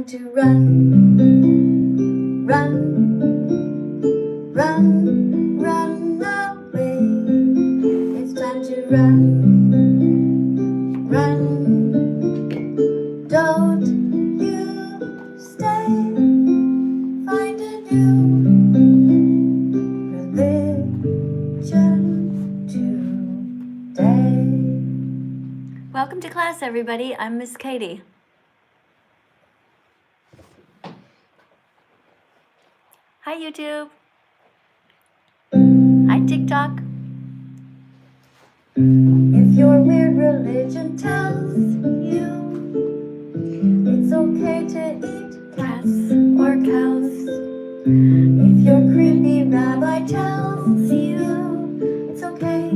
time to run, run, run, run away. It's time to run, run. Don't you stay, find a new religion today. Welcome to class, everybody. I'm Miss Katie. Hi, YouTube. Hi, TikTok. If your weird religion tells you it's okay to eat cats or cows, if your creepy rabbi tells you it's okay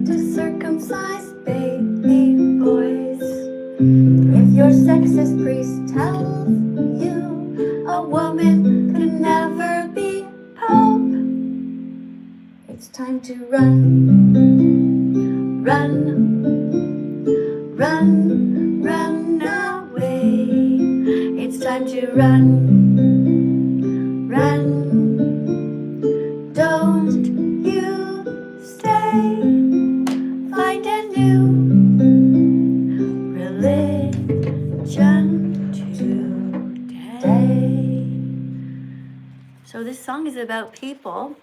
to circumcise baby boys, if your sexist priest tells you a woman can never be pope, it's time to run, run, run, run away. It's time to run, run. Don't you stay, find a new religion today. So this song is about people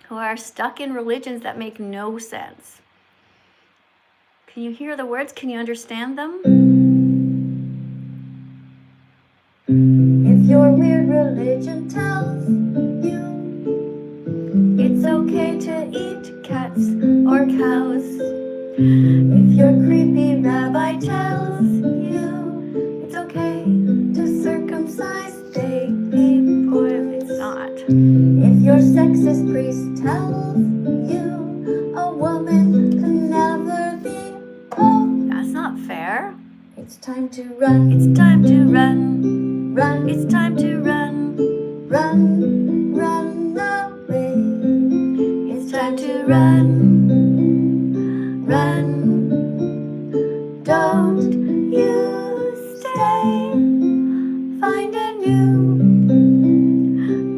who are stuck in religions that make no sense. Can you hear the words? Can you understand them? If your weird religion tells you it's okay to eat cats or cows, if your creepy rabbi tells you it's okay to circumcise baby boys, it's not. If your sexist priest tells you a woman can never be pope, that's not fair. It's time to run. It's time to run. Run. It's time to run. Run. Run away. It's time to run. Run. Don't you stay. Find a new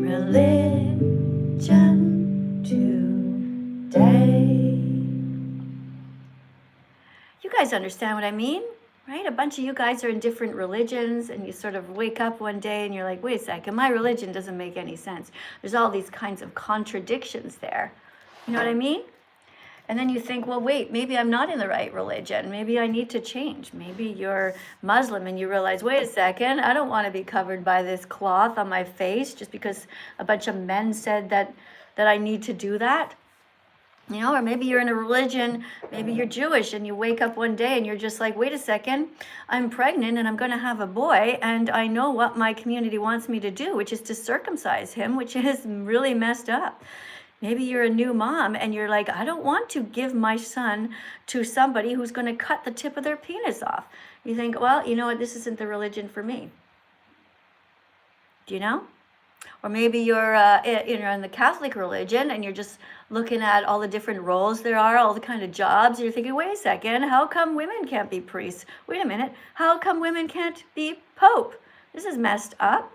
religion today. You guys understand what I mean, right? A bunch of you guys are in different religions and you sort of wake up one day and you're like, wait a second, my religion doesn't make any sense. There's all these kinds of contradictions there. You know what I mean? And then you think, well, wait, maybe I'm not in the right religion. Maybe I need to change. Maybe you're Muslim and you realize, wait a second, I don't want to be covered by this cloth on my face just because a bunch of men said that I need to do that. You know, or maybe you're in a religion, maybe you're Jewish and you wake up one day and you're just like, wait a second, I'm pregnant and I'm going to have a boy and I know what my community wants me to do, which is to circumcise him, which is really messed up. Maybe you're a new mom and you're like, I don't want to give my son to somebody who's going to cut the tip of their penis off. You think, well, you know what, this isn't the religion for me. Do you know? Or maybe you're in the Catholic religion and you're just looking at all the different roles there are, all the kind of jobs. And you're thinking, wait a second, how come women can't be priests? Wait a minute, how come women can't be pope? This is messed up.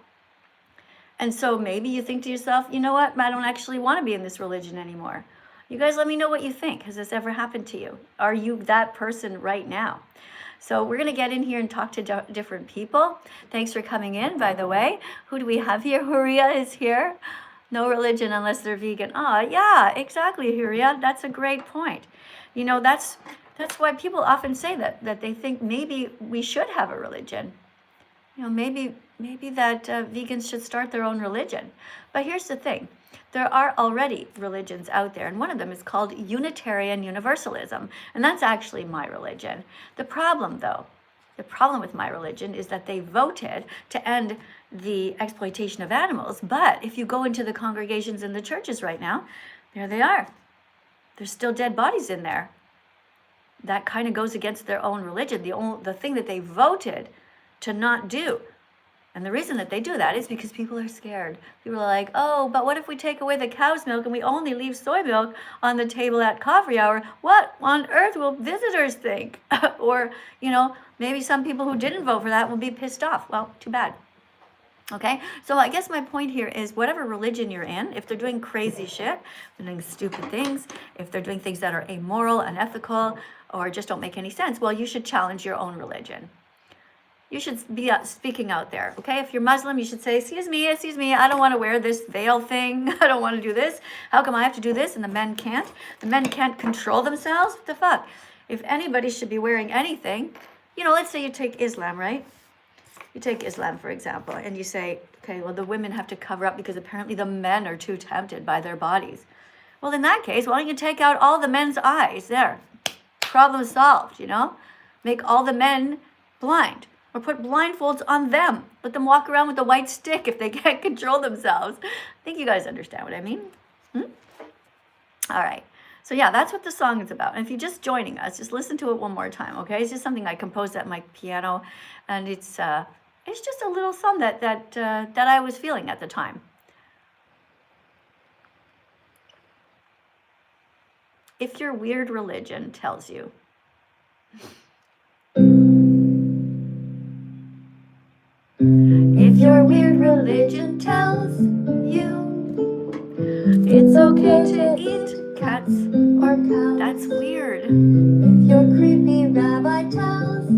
And so maybe you think to yourself, you know what, I don't actually want to be in this religion anymore. You guys let me know what you think. Has this ever happened to you? Are you that person right now? So we're going to get in here and talk to different people. Thanks for coming in, by the way. Who do we have here? Huria is here. No religion unless they're vegan. Oh, yeah, exactly, Huria. That's a great point. You know, that's why people often say that they think maybe we should have a religion. You know, maybe that vegans should start their own religion. But here's the thing. There are already religions out there, and one of them is called Unitarian Universalism, and that's actually my religion. The problem with my religion is that they voted to end the exploitation of animals, but if you go into the congregations in the churches right now, there they are. There's still dead bodies in there. That kind of goes against their own religion, the thing that they voted to not do. And the reason that they do that is because people are scared. People are like, oh, but what if we take away the cow's milk and we only leave soy milk on the table at coffee hour? What on earth will visitors think? Or, you know, maybe some people who didn't vote for that will be pissed off. Well, too bad. Okay, so I guess my point here is whatever religion you're in, if they're doing crazy shit, they're doing stupid things, if they're doing things that are amoral, unethical, or just don't make any sense, well, you should challenge your own religion. You should be speaking out there, okay? If you're Muslim, you should say, excuse me, I don't want to wear this veil thing. I don't want to do this. How come I have to do this and the men can't? The men can't control themselves? What the fuck? If anybody should be wearing anything, you know, let's say you take Islam, right? You take Islam, for example, and you say, okay, well, the women have to cover up because apparently the men are too tempted by their bodies. Well, in that case, why don't you take out all the men's eyes? There. Problem solved, you know? Make all the men blind. Or put blindfolds on them. Let them walk around with a white stick if they can't control themselves. I think you guys understand what I mean. All right. So yeah, that's what the song is about. And if you're just joining us, just listen to it one more time, okay? It's just something I composed at my piano, and it's just a little song that I was feeling at the time. If your weird religion tells you. If your weird religion tells you it's okay to eat cats or cows, that's weird. If your creepy rabbi tells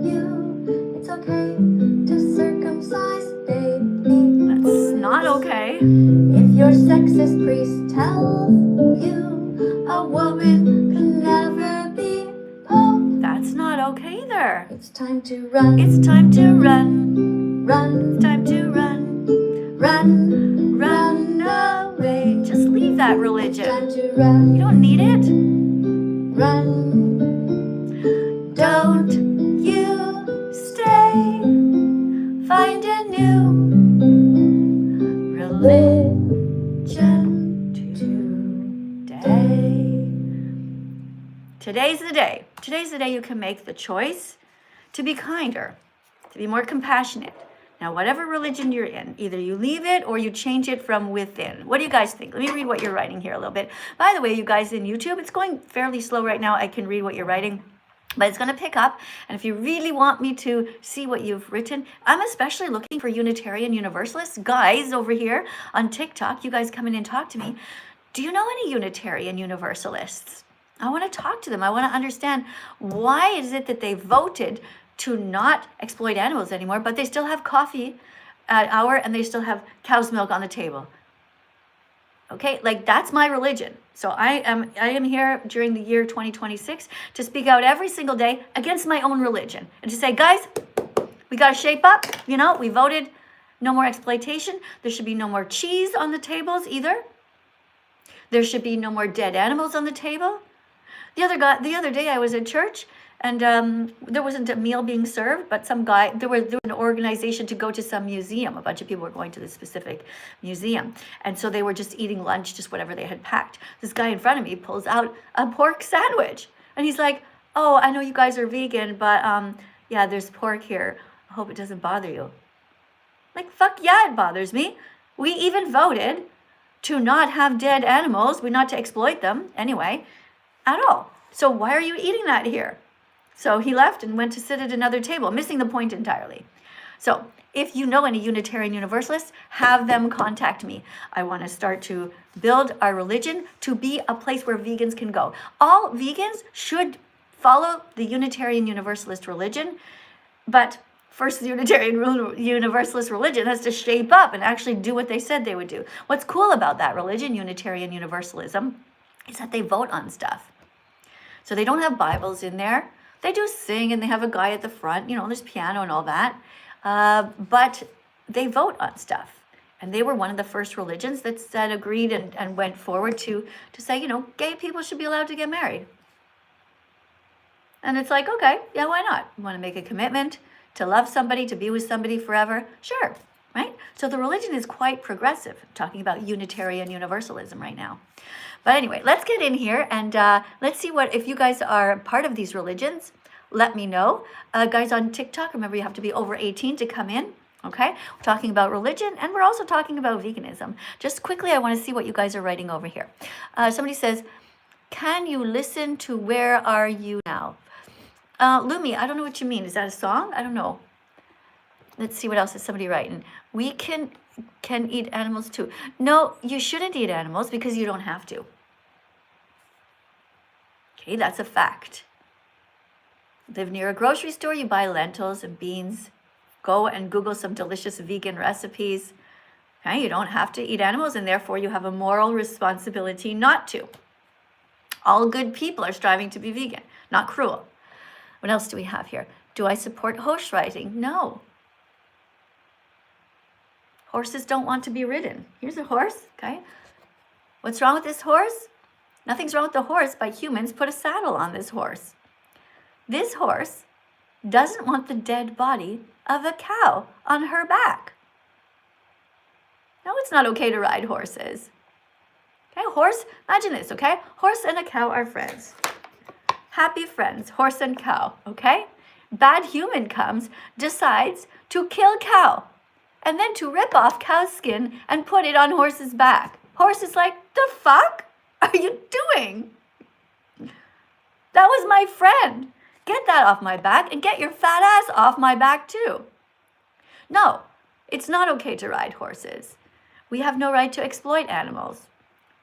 you it's okay to circumcise baby, that's not okay. If your sexist priest tells you a woman can never be pope, that's not okay either. It's time to run. It's time to run. Run, it's time to run, run, run away. Just leave that religion. Time to run. You don't need it. Run. Don't you stay. Find a new religion today. Today's the day. Today's the day you can make the choice to be kinder, to be more compassionate. Now, whatever religion you're in, either you leave it or you change it from within. What do you guys think? Let me read what you're writing here a little bit. By the way, you guys in YouTube, it's going fairly slow right now. I can read what you're writing, but it's going to pick up. And if you really want me to see what you've written, I'm especially looking for Unitarian Universalists. Guys over here on TikTok, you guys come in and talk to me. Do you know any Unitarian Universalists? I want to talk to them. I want to understand why is it that they voted to not exploit animals anymore, but they still have coffee at hour and they still have cow's milk on the table. Okay, like that's my religion. So I am here during the year 2026 to speak out every single day against my own religion and to say, guys, we got to shape up. You know, we voted no more exploitation. There should be no more cheese on the tables either. There should be no more dead animals on the table. The other day I was at church, and there wasn't a meal being served, but some guy, there was an organization to go to some museum. A bunch of people were going to this specific museum. And so they were just eating lunch, just whatever they had packed. This guy in front of me pulls out a pork sandwich. And he's like, oh, I know you guys are vegan, but yeah, there's pork here. I hope it doesn't bother you. Like, fuck yeah, it bothers me. We even voted to not have dead animals, not to exploit them anyway, at all. So why are you eating that here? So he left and went to sit at another table, missing the point entirely. So if you know any Unitarian Universalists, have them contact me. I want to start to build our religion to be a place where vegans can go. All vegans should follow the Unitarian Universalist religion, but first the Unitarian Universalist religion has to shape up and actually do what they said they would do. What's cool about that religion, Unitarian Universalism, is that they vote on stuff. So they don't have Bibles in there. They do sing and they have a guy at the front, you know, there's piano and all that. But they vote on stuff. And they were one of the first religions that agreed and went forward to say, you know, gay people should be allowed to get married. And it's like, okay, yeah, why not? You want to make a commitment to love somebody, to be with somebody forever? Sure, right? So the religion is quite progressive. I'm talking about Unitarian Universalism right now. But anyway, let's get in here and let's see if you guys are part of these religions, let me know. Guys on TikTok, remember you have to be over 18 to come in, okay? We're talking about religion and we're also talking about veganism. Just quickly, I want to see what you guys are writing over here. Somebody says, can you listen to Where Are You Now? Lumi, I don't know what you mean. Is that a song? I don't know. Let's see, what else is somebody writing? We can eat animals too. No, you shouldn't eat animals because you don't have to. Okay, that's a fact. Live near a grocery store, you buy lentils and beans. Go and Google some delicious vegan recipes. Okay, you don't have to eat animals, and therefore you have a moral responsibility not to. All good people are striving to be vegan, not cruel. What else do we have here? Do I support horse riding? No. Horses don't want to be ridden. Here's a horse, okay? What's wrong with this horse? Nothing's wrong with the horse, but humans put a saddle on this horse. This horse doesn't want the dead body of a cow on her back. No, it's not okay to ride horses. Okay, horse, imagine this, okay? Horse and a cow are friends. Happy friends, horse and cow, okay? Bad human comes, decides to kill cow, and then to rip off cow's skin and put it on horse's back. Horse is like, the fuck are you doing? That was my friend. Get that off my back and get your fat ass off my back too. No, it's not okay to ride horses. We have no right to exploit animals.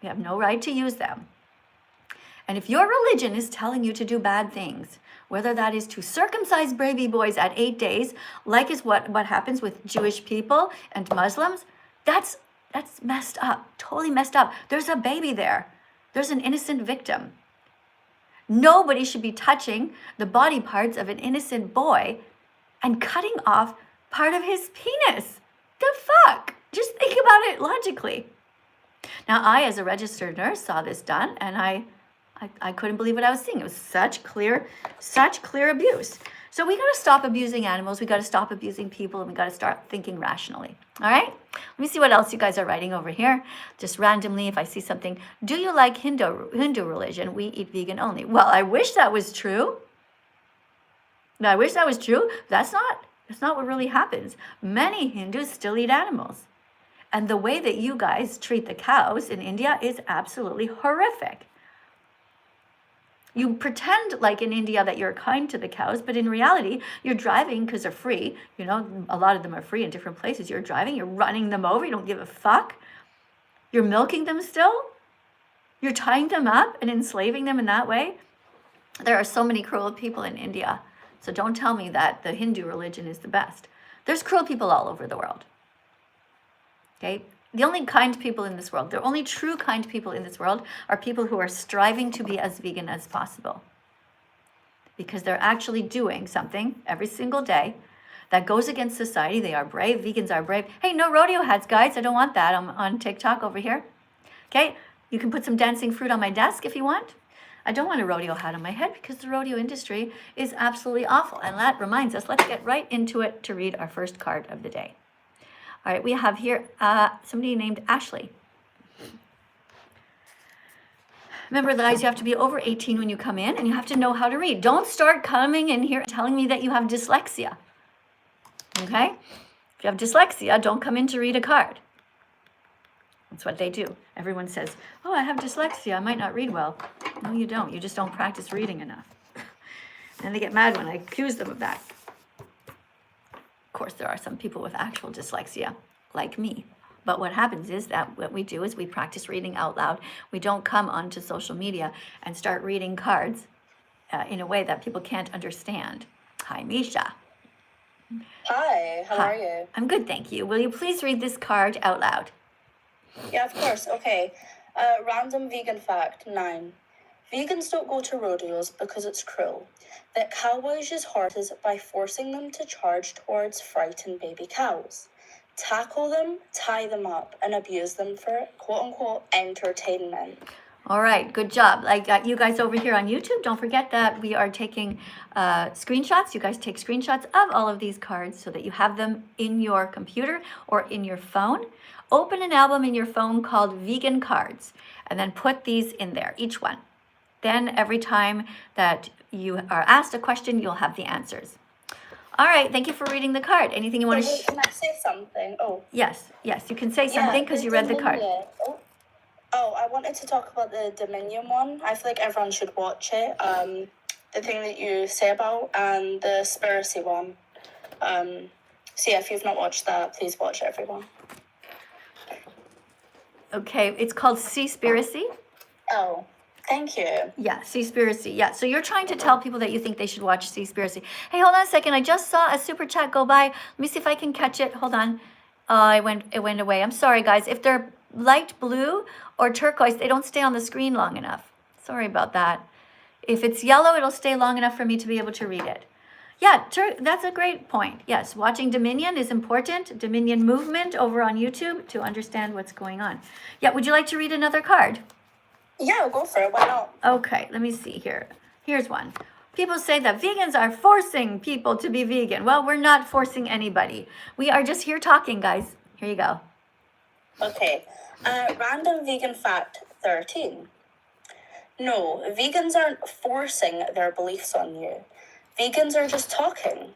We have no right to use them. And if your religion is telling you to do bad things, whether that is to circumcise baby boys at 8 days, like is what happens with Jewish people and Muslims, that's messed up, totally messed up. There's a baby there. There's an innocent victim. Nobody should be touching the body parts of an innocent boy and cutting off part of his penis. The fuck? Just think about it logically. Now, I, as a registered nurse, saw this done, and I couldn't believe what I was seeing. It was such clear abuse. So we got to stop abusing animals. We got to stop abusing people, and we got to start thinking rationally. All right? Let me see what else you guys are writing over here. Just randomly, if I see something. Do you like Hindu religion? We eat vegan only. Well, I wish that was true. I wish that was true. That's not what really happens. Many Hindus still eat animals. And the way that you guys treat the cows in India is absolutely horrific. You pretend like in India that you're kind to the cows, but in reality, you're driving because they're free. You know, a lot of them are free in different places. You're driving, you're running them over, you don't give a fuck. You're milking them still. You're tying them up and enslaving them in that way. There are so many cruel people in India. So don't tell me that the Hindu religion is the best. There's cruel people all over the world. Okay? The only kind people in this world, the only true kind people in this world are people who are striving to be as vegan as possible. Because they're actually doing something every single day that goes against society. They are brave. Vegans are brave. Hey, no rodeo hats, guys. I don't want that. I'm on TikTok over here. Okay? You can put some dancing fruit on my desk if you want. I don't want a rodeo hat on my head because the rodeo industry is absolutely awful. And that reminds us, let's get right into it to read our first card of the day. All right, we have here somebody named Ashley. Remember, guys, you have to be over 18 when you come in, and you have to know how to read. Don't start coming in here telling me that you have dyslexia. Okay? If you have dyslexia, don't come in to read a card. That's what they do. Everyone says, oh, I have dyslexia. I might not read well. No, you don't. You just don't practice reading enough. And they get mad when I accuse them of that. Of course, there are some people with actual dyslexia, like me. But what happens is that what we do is we practice reading out loud. We don't come onto social media and start reading cards in a way that people can't understand. Hi, Misha. Hi, how are you? I'm good, thank you. Will you please read this card out loud? Yeah, of course. Okay. Random vegan fact 9. Vegans don't go to rodeos because it's cruel. That cowboys use horses by forcing them to charge towards frightened baby cows. Tackle them, tie them up, and abuse them for quote-unquote entertainment. All right, good job. Like you guys over here on YouTube, don't forget that we are taking screenshots. You guys take screenshots of all of these cards so that you have them in your computer or in your phone. Open an album in your phone called Vegan Cards, and then put these in there, each one. Then every time that you are asked a question, you'll have the answers. All right, thank you for reading the card. Anything you want to Can I say something? Oh. Yes, you can say something because you read the card. Oh, I wanted to talk about the Dominion one. I feel like everyone should watch it. The thing that you say about, and the Spiracy one. So yeah, if you've not watched that, please watch it, everyone. Okay, it's called Seaspiracy. Oh, thank you. Yeah, Seaspiracy. Yeah, so you're trying to tell people that you think they should watch Seaspiracy. Hey, hold on a second. I just saw a super chat go by. Let me see if I can catch it. Hold on. It went away. I'm sorry, guys. If they're light blue or turquoise, they don't stay on the screen long enough. Sorry about that. If it's yellow, it'll stay long enough for me to be able to read it. Yeah, that's a great point. Yes, watching Dominion is important. Dominion movement over on YouTube to understand what's going on. Yeah, would you like to read another card? Yeah, go for it. Why not? Okay, let me see here. Here's one. People say that vegans are forcing people to be vegan. Well, we're not forcing anybody. We are just here talking, guys. Here you go. Okay. Random vegan fact 13. No, vegans aren't forcing their beliefs on you. Vegans are just talking.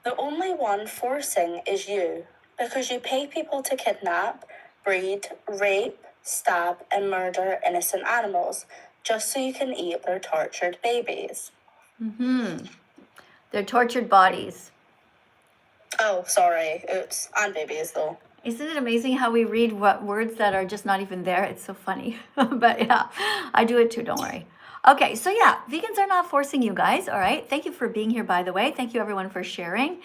The only one forcing is you, because you pay people to kidnap, breed, rape, stab, and murder innocent animals, just so you can eat their tortured babies. Their tortured bodies. Oh, sorry. Oops. And babies, though. Isn't it amazing how we read what words that are just not even there? It's so funny. But yeah, I do it too, don't worry. Okay, so yeah, vegans are not forcing you guys, all right? Thank you for being here, by the way. Thank you, everyone, for sharing.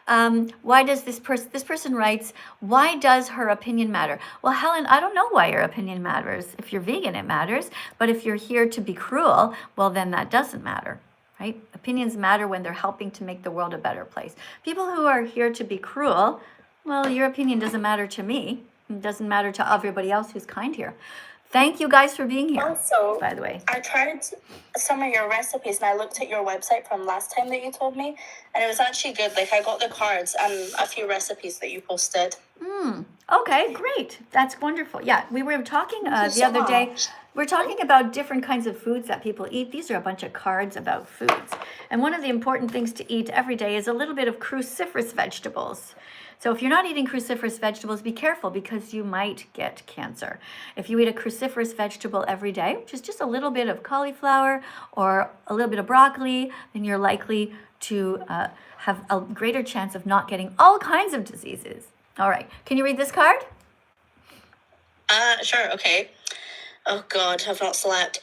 Why does this person writes, why does her opinion matter? Well, Helen, I don't know why your opinion matters. If you're vegan, it matters. But if you're here to be cruel, well, then that doesn't matter, right? Opinions matter when they're helping to make the world a better place. People who are here to be cruel, well, your opinion doesn't matter to me. It doesn't matter to everybody else who's kind here. Thank you guys for being here. Also, by the way, I tried some of your recipes and I looked at your website from last time that you told me, and it was actually good. Like, I got the cards and a few recipes that you posted. Okay, great. That's wonderful. Yeah, we were talking the other day. We're talking about different kinds of foods that people eat. These are a bunch of cards about foods. And one of the important things to eat every day is a little bit of cruciferous vegetables. So if you're not eating cruciferous vegetables, be careful because you might get cancer. If you eat a cruciferous vegetable every day, which is just a little bit of cauliflower or a little bit of broccoli, then you're likely to have a greater chance of not getting all kinds of diseases. All right, can you read this card? Sure, okay. Oh God, I've not slept.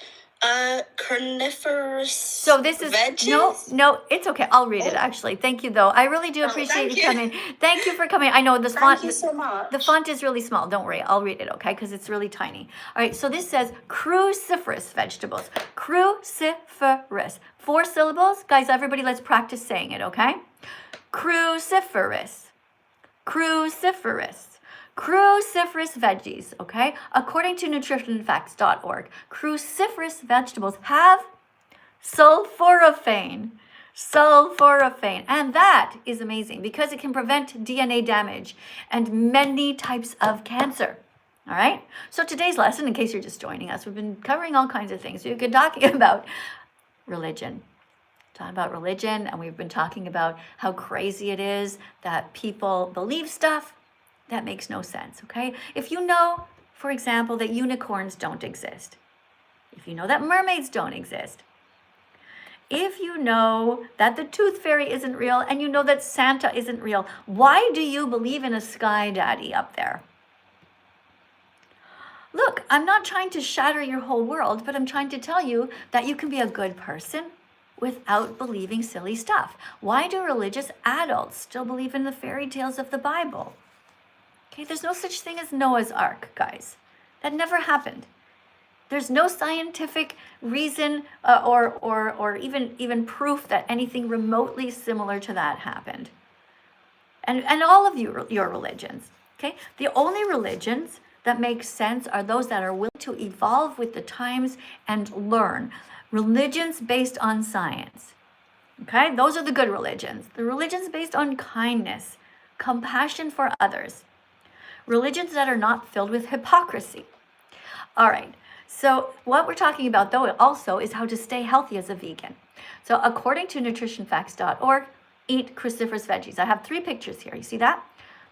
Carnivorous. So this is veggies? No, it's okay. I'll read it actually. Thank you though. I really do appreciate you coming. Thank you for coming. I know this font. Thank you so much. The font is really small. Don't worry. I'll read it, okay? Because it's really tiny. All right. So this says cruciferous vegetables. Cruciferous. 4 syllables, guys. Everybody, let's practice saying it, okay? Cruciferous. Cruciferous. Cruciferous veggies, okay? According to nutritionfacts.org, cruciferous vegetables have sulforaphane. Sulforaphane. And that is amazing because it can prevent DNA damage and many types of cancer. All right? So today's lesson, in case you're just joining us, we've been covering all kinds of things. We've been talking about religion. And we've been talking about how crazy it is that people believe stuff that makes no sense, okay? If you know, for example, that unicorns don't exist, if you know that mermaids don't exist, if you know that the tooth fairy isn't real and you know that Santa isn't real, why do you believe in a sky daddy up there? Look, I'm not trying to shatter your whole world, but I'm trying to tell you that you can be a good person without believing silly stuff. Why do religious adults still believe in the fairy tales of the Bible? Okay, there's no such thing as Noah's Ark, guys. That never happened. There's no scientific reason or even proof that anything remotely similar to that happened. And all of your religions, okay? The only religions that make sense are those that are willing to evolve with the times and learn. Religions based on science, okay? Those are the good religions. The religions based on kindness, compassion for others. Religions that are not filled with hypocrisy. All right, so what we're talking about though also is how to stay healthy as a vegan. So according to nutritionfacts.org, eat cruciferous veggies. I have 3 pictures here. You see that?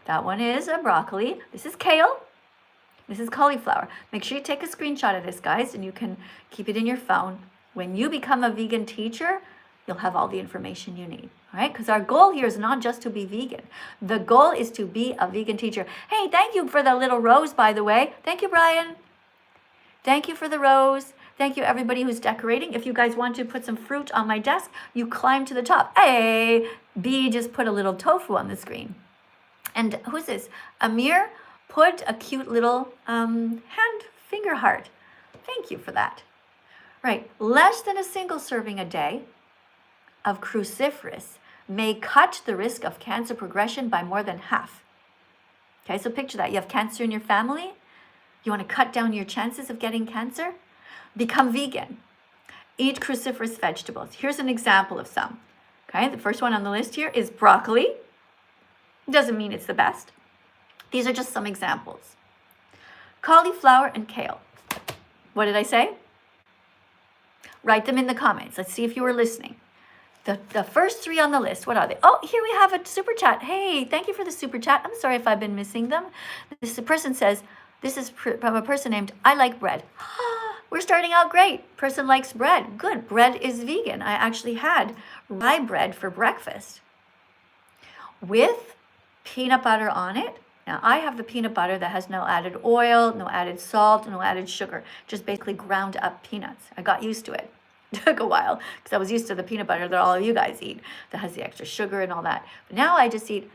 That one is a broccoli. This is kale. This is cauliflower. Make sure you take a screenshot of this, guys, and you can keep it in your phone. When you become a vegan teacher, you'll have all the information you need. All right, because our goal here is not just to be vegan. The goal is to be a vegan teacher. Hey, thank you for the little rose, by the way. Thank you, Brian. Thank you for the rose. Thank you, everybody who's decorating. If you guys want to put some fruit on my desk, you climb to the top. Hey, B just put a little tofu on the screen. And who's this? Amir put a cute little hand finger heart. Thank you for that. Right, less than a single serving a day of cruciferous may cut the risk of cancer progression by more than half. Okay, so picture that. You have cancer in your family. You want to cut down your chances of getting cancer? Become vegan. Eat cruciferous vegetables. Here's an example of some. Okay, the first one on the list here is broccoli. Doesn't mean it's the best. These are just some examples. Cauliflower and kale. What did I say? Write them in the comments. Let's see if you were listening. The first three on the list, what are they? Oh, here we have a super chat. Hey, thank you for the super chat. I'm sorry if I've been missing them. This person says, this is from a person named I Like Bread. We're starting out great. Person likes bread. Good. Bread is vegan. I actually had rye bread for breakfast with peanut butter on it. Now, I have the peanut butter that has no added oil, no added salt, no added sugar, just basically ground up peanuts. I got used to it. It took a while because I was used to the peanut butter that all of you guys eat that has the extra sugar and all that. But now I just eat,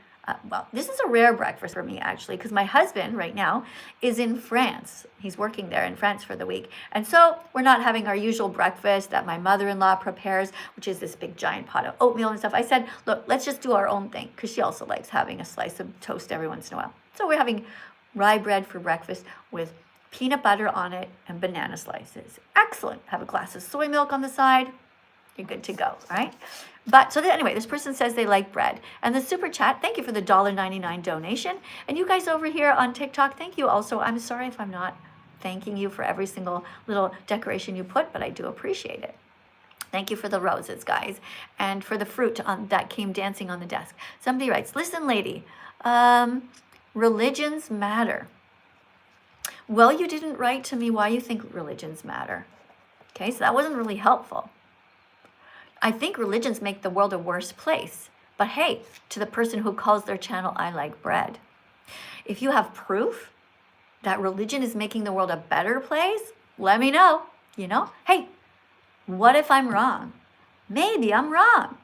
well, this is a rare breakfast for me actually because my husband right now is in France. He's working there in France for the week. And so we're not having our usual breakfast that my mother-in-law prepares, which is this big giant pot of oatmeal and stuff. I said, look, let's just do our own thing because she also likes having a slice of toast every once in a while. So we're having rye bread for breakfast with peanut butter on it and banana slices. Excellent. Have a glass of soy milk on the side. You're good to go, all right? But so anyway, this person says they like bread. And the super chat, thank you for the $1.99 donation. And you guys over here on TikTok, thank you also. I'm sorry if I'm not thanking you for every single little decoration you put, but I do appreciate it. Thank you for the roses, guys, and for the fruit that came dancing on the desk. Somebody writes, listen, lady, religions matter. Well, you didn't write to me why you think religions matter. Okay, so that wasn't really helpful. I think religions make the world a worse place. But hey, to the person who calls their channel I Like Bread, if you have proof that religion is making the world a better place, let me know. You know, hey, what if I'm wrong? Maybe I'm wrong.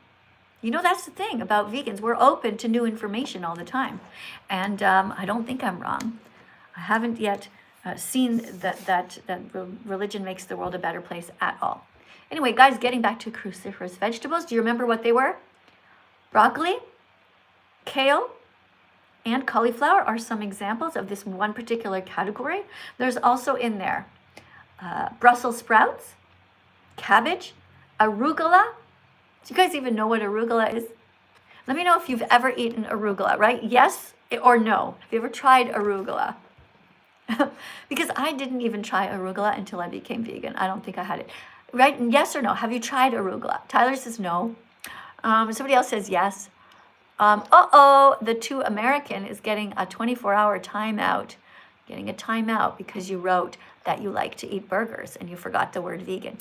You know, that's the thing about vegans. We're open to new information all the time. And I don't think I'm wrong. I haven't yet seen that religion makes the world a better place at all. Anyway, guys, getting back to cruciferous vegetables, do you remember what they were? Broccoli, kale, and cauliflower are some examples of this one particular category. There's also in there Brussels sprouts, cabbage, arugula. Do you guys even know what arugula is? Let me know if you've ever eaten arugula, right? Yes or no? Have you ever tried arugula? Because I didn't even try arugula until I became vegan. I don't think I had it. Right? Yes or no? Have you tried arugula? Tyler says no. Somebody else says yes. The 2 American is getting a 24-hour timeout. Getting a timeout because you wrote that you like to eat burgers and you forgot the word vegan.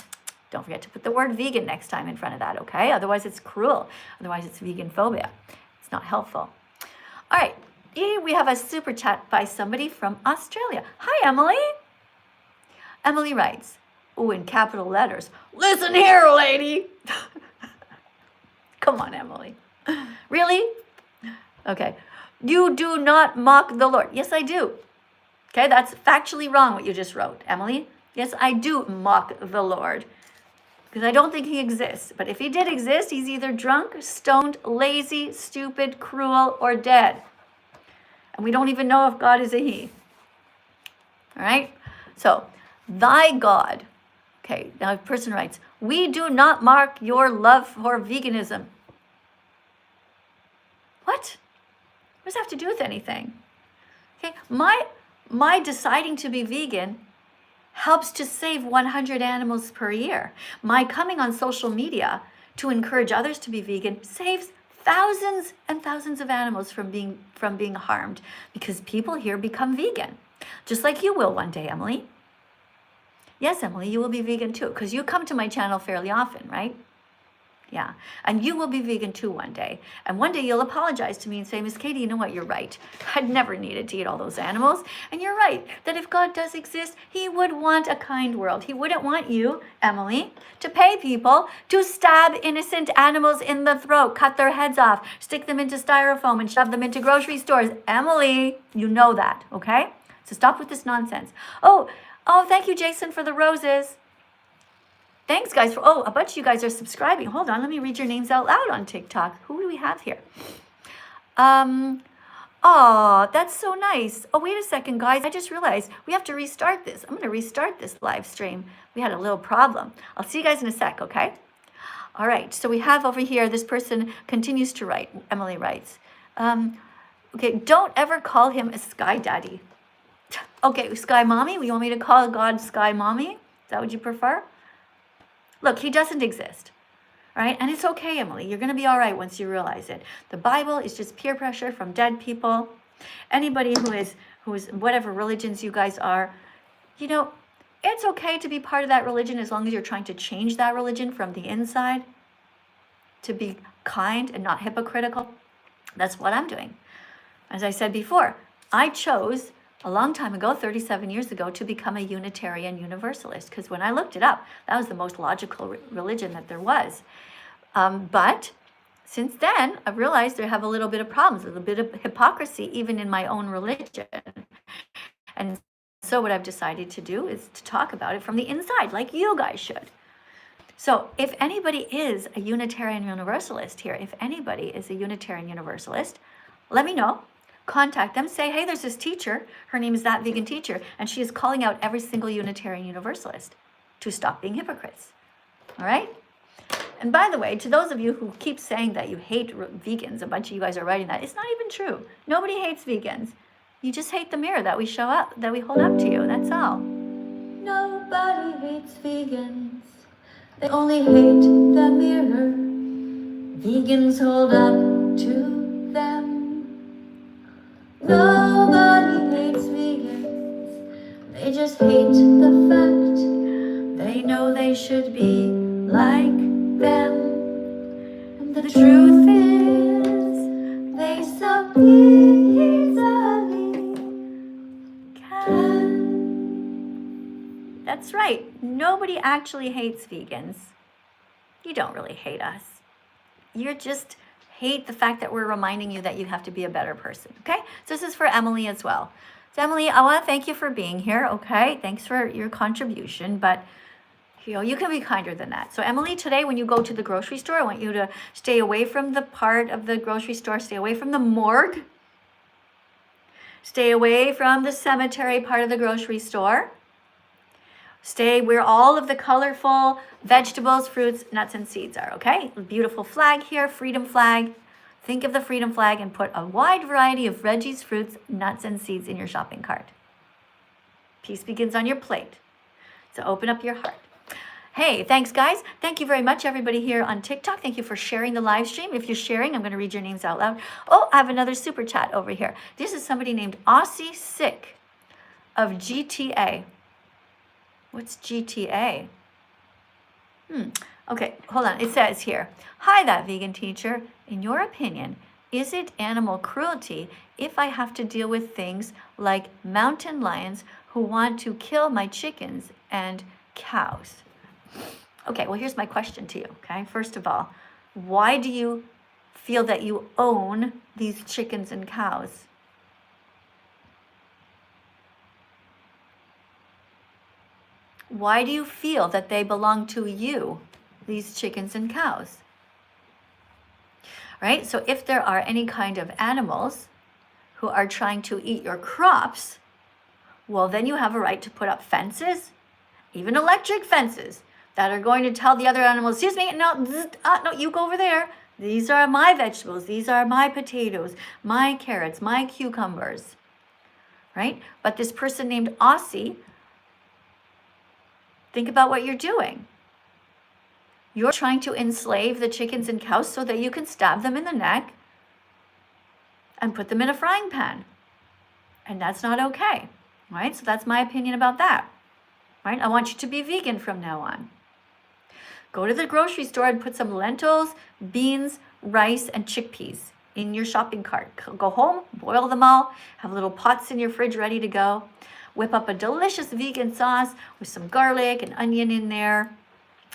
Don't forget to put the word vegan next time in front of that, okay? Otherwise, it's cruel. Otherwise, it's vegan phobia. It's not helpful. All right. We have a super chat by somebody from Australia. Hi, Emily. Emily writes, in capital letters, listen here, lady. Come on, Emily. Really? Okay. You do not mock the Lord. Yes, I do. Okay, that's factually wrong what you just wrote, Emily. Yes, I do mock the Lord. Because I don't think he exists. But if he did exist, he's either drunk, stoned, lazy, stupid, cruel, or dead. And we don't even know if God is a he. All right? So, thy God. Okay, now a person writes, we do not mark your love for veganism. What? What does that have to do with anything? Okay, my deciding to be vegan helps to save 100 animals per year. My coming on social media to encourage others to be vegan saves thousands and thousands of animals from being harmed because people here become vegan. Just like you will one day, Emily. Yes, Emily, you will be vegan too because you come to my channel fairly often, right? Yeah, and you will be vegan too one day. And one day you'll apologize to me and say, Miss Katie, you know what, you're right. I'd never needed to eat all those animals. And you're right, that if God does exist, he would want a kind world. He wouldn't want you, Emily, to pay people to stab innocent animals in the throat, cut their heads off, stick them into styrofoam and shove them into grocery stores. Emily, you know that, okay? So stop with this nonsense. Oh, thank you, Jason, for the roses. Thanks, guys. A bunch of you guys are subscribing. Hold on, let me read your names out loud on TikTok. Who do we have here? Oh, that's so nice. Oh, wait a second, guys. I just realized we have to restart this. I'm going to restart this live stream. We had a little problem. I'll see you guys in a sec, okay? All right, so we have over here, this person continues to write. Emily writes, okay, don't ever call him a sky daddy. Okay, sky mommy? You want me to call God sky mommy? Is that what you prefer? Look, he doesn't exist, right? And it's okay, Emily. You're going to be all right once you realize it. The Bible is just peer pressure from dead people. Anybody who is whatever religions you guys are, you know, it's okay to be part of that religion as long as you're trying to change that religion from the inside to be kind and not hypocritical. That's what I'm doing. As I said before, I chose a long time ago, 37 years ago, to become a Unitarian Universalist, because when I looked it up, that was the most logical religion that there was. But since then, I've realized I have a little bit of problems, a little bit of hypocrisy, even in my own religion. And so what I've decided to do is to talk about it from the inside, like you guys should. So if anybody is a Unitarian Universalist here, if anybody is a Unitarian Universalist, let me know. Contact them, say, hey, there's this teacher, her name is thatveganteacher, and she is calling out every single Unitarian Universalist to stop being hypocrites. All right? And by the way, to those of you who keep saying that you hate vegans, a bunch of you guys are writing that, it's not even true. Nobody hates vegans. You just hate the mirror that we hold up to you, that's all. Nobody hates vegans. They only hate the mirror vegans hold up to them. Nobody hates vegans, they just hate the fact they know they should be like them. And the truth is, they so easily can. That's right, nobody actually hates vegans. You don't really hate us. You're just hate the fact that we're reminding you that you have to be a better person, okay? So this is for Emily as well. So Emily, I want to thank you for being here, okay? Thanks for your contribution, but you can be kinder than that. So Emily, today when you go to the grocery store, I want you to stay away from the part of the grocery store, stay away from the morgue, stay away from the cemetery part of the grocery store. Stay where all of the colorful vegetables, fruits, nuts, and seeds are, okay? A beautiful flag here, freedom flag. Think of the freedom flag and put a wide variety of veggies, fruits, nuts, and seeds in your shopping cart. Peace begins on your plate. So open up your heart. Hey, thanks, guys. Thank you very much, everybody here on TikTok. Thank you for sharing the live stream. If you're sharing, I'm going to read your names out loud. Oh, I have another super chat over here. This is somebody named Aussie Sick of GTA. What's GTA? Okay, hold on. It says here, hi, that vegan teacher. In your opinion, is it animal cruelty if I have to deal with things like mountain lions who want to kill my chickens and cows? Okay, well, here's my question to you, okay? First of all, why do you feel that you own these chickens and cows? Why do you feel that they belong to you, these chickens and cows? Right? So if there are any kind of animals who are trying to eat your crops, well, then you have a right to put up fences, even electric fences, that are going to tell the other animals, excuse me, no, you go over there. These are my vegetables. These are my potatoes, my carrots, my cucumbers. Right? But this person named Aussie, think about what you're doing. You're trying to enslave the chickens and cows so that you can stab them in the neck and put them in a frying pan. And that's not okay, right? So that's my opinion about that, right? I want you to be vegan from now on. Go to the grocery store and put some lentils, beans, rice, and chickpeas in your shopping cart. Go home, boil them all, have little pots in your fridge ready to go. Whip up a delicious vegan sauce with some garlic and onion in there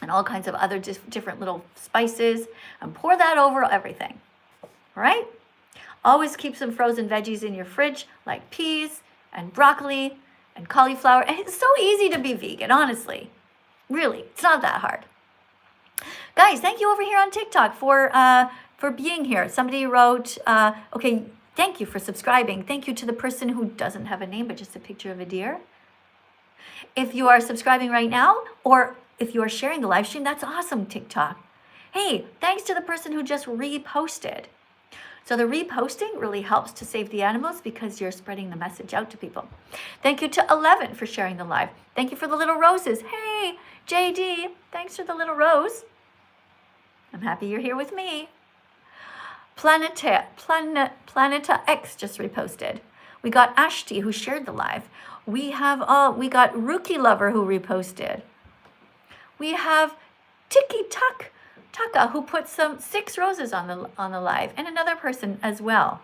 and all kinds of other different little spices, and pour that over everything. All right? Always keep some frozen veggies in your fridge, like peas and broccoli and cauliflower. And it's so easy to be vegan, honestly. Really, it's not that hard. Guys, thank you over here on TikTok for being here. Somebody wrote, okay, thank you for subscribing. Thank you to the person who doesn't have a name, but just a picture of a deer. If you are subscribing right now, or if you are sharing the live stream, that's awesome, TikTok. Hey, thanks to the person who just reposted. So the reposting really helps to save the animals because you're spreading the message out to people. Thank you to 11 for sharing the live. Thank you for the little roses. Hey, JD, thanks for the little rose. I'm happy you're here with me. Planeta X just reposted. We got Ashti who shared the live. We got Rookie Lover who reposted. We have Tiki Taka who put some 6 roses on the live, and another person as well.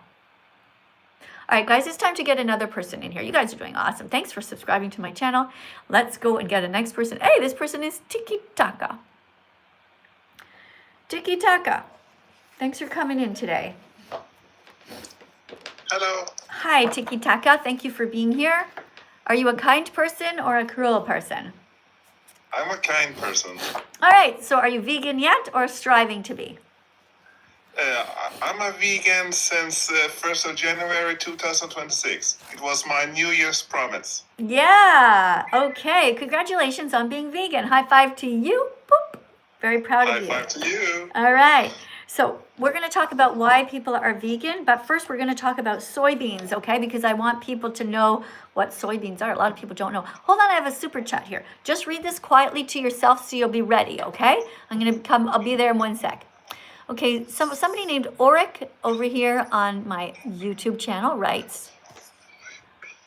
All right, guys, it's time to get another person in here. You guys are doing awesome. Thanks for subscribing to my channel. Let's go and get a next person. Hey, this person is Tiki Taka. Tiki Taka, thanks for coming in today. Hello. Hi, Tiki Taka. Thank you for being here. Are you a kind person or a cruel person? I'm a kind person. All right, so are you vegan yet or striving to be? I'm a vegan since 1st of January 2026. It was my New Year's promise. Yeah, okay. Congratulations on being vegan. High five to you. Boop. Very proud of you. High five to you. All right. So we're going to talk about why people are vegan, but first we're going to talk about soybeans, okay? Because I want people to know what soybeans are. A lot of people don't know. Hold on, I have a super chat here. Just read this quietly to yourself so you'll be ready, okay? I'll be there in 1 sec. Okay, somebody named Oric over here on my YouTube channel writes,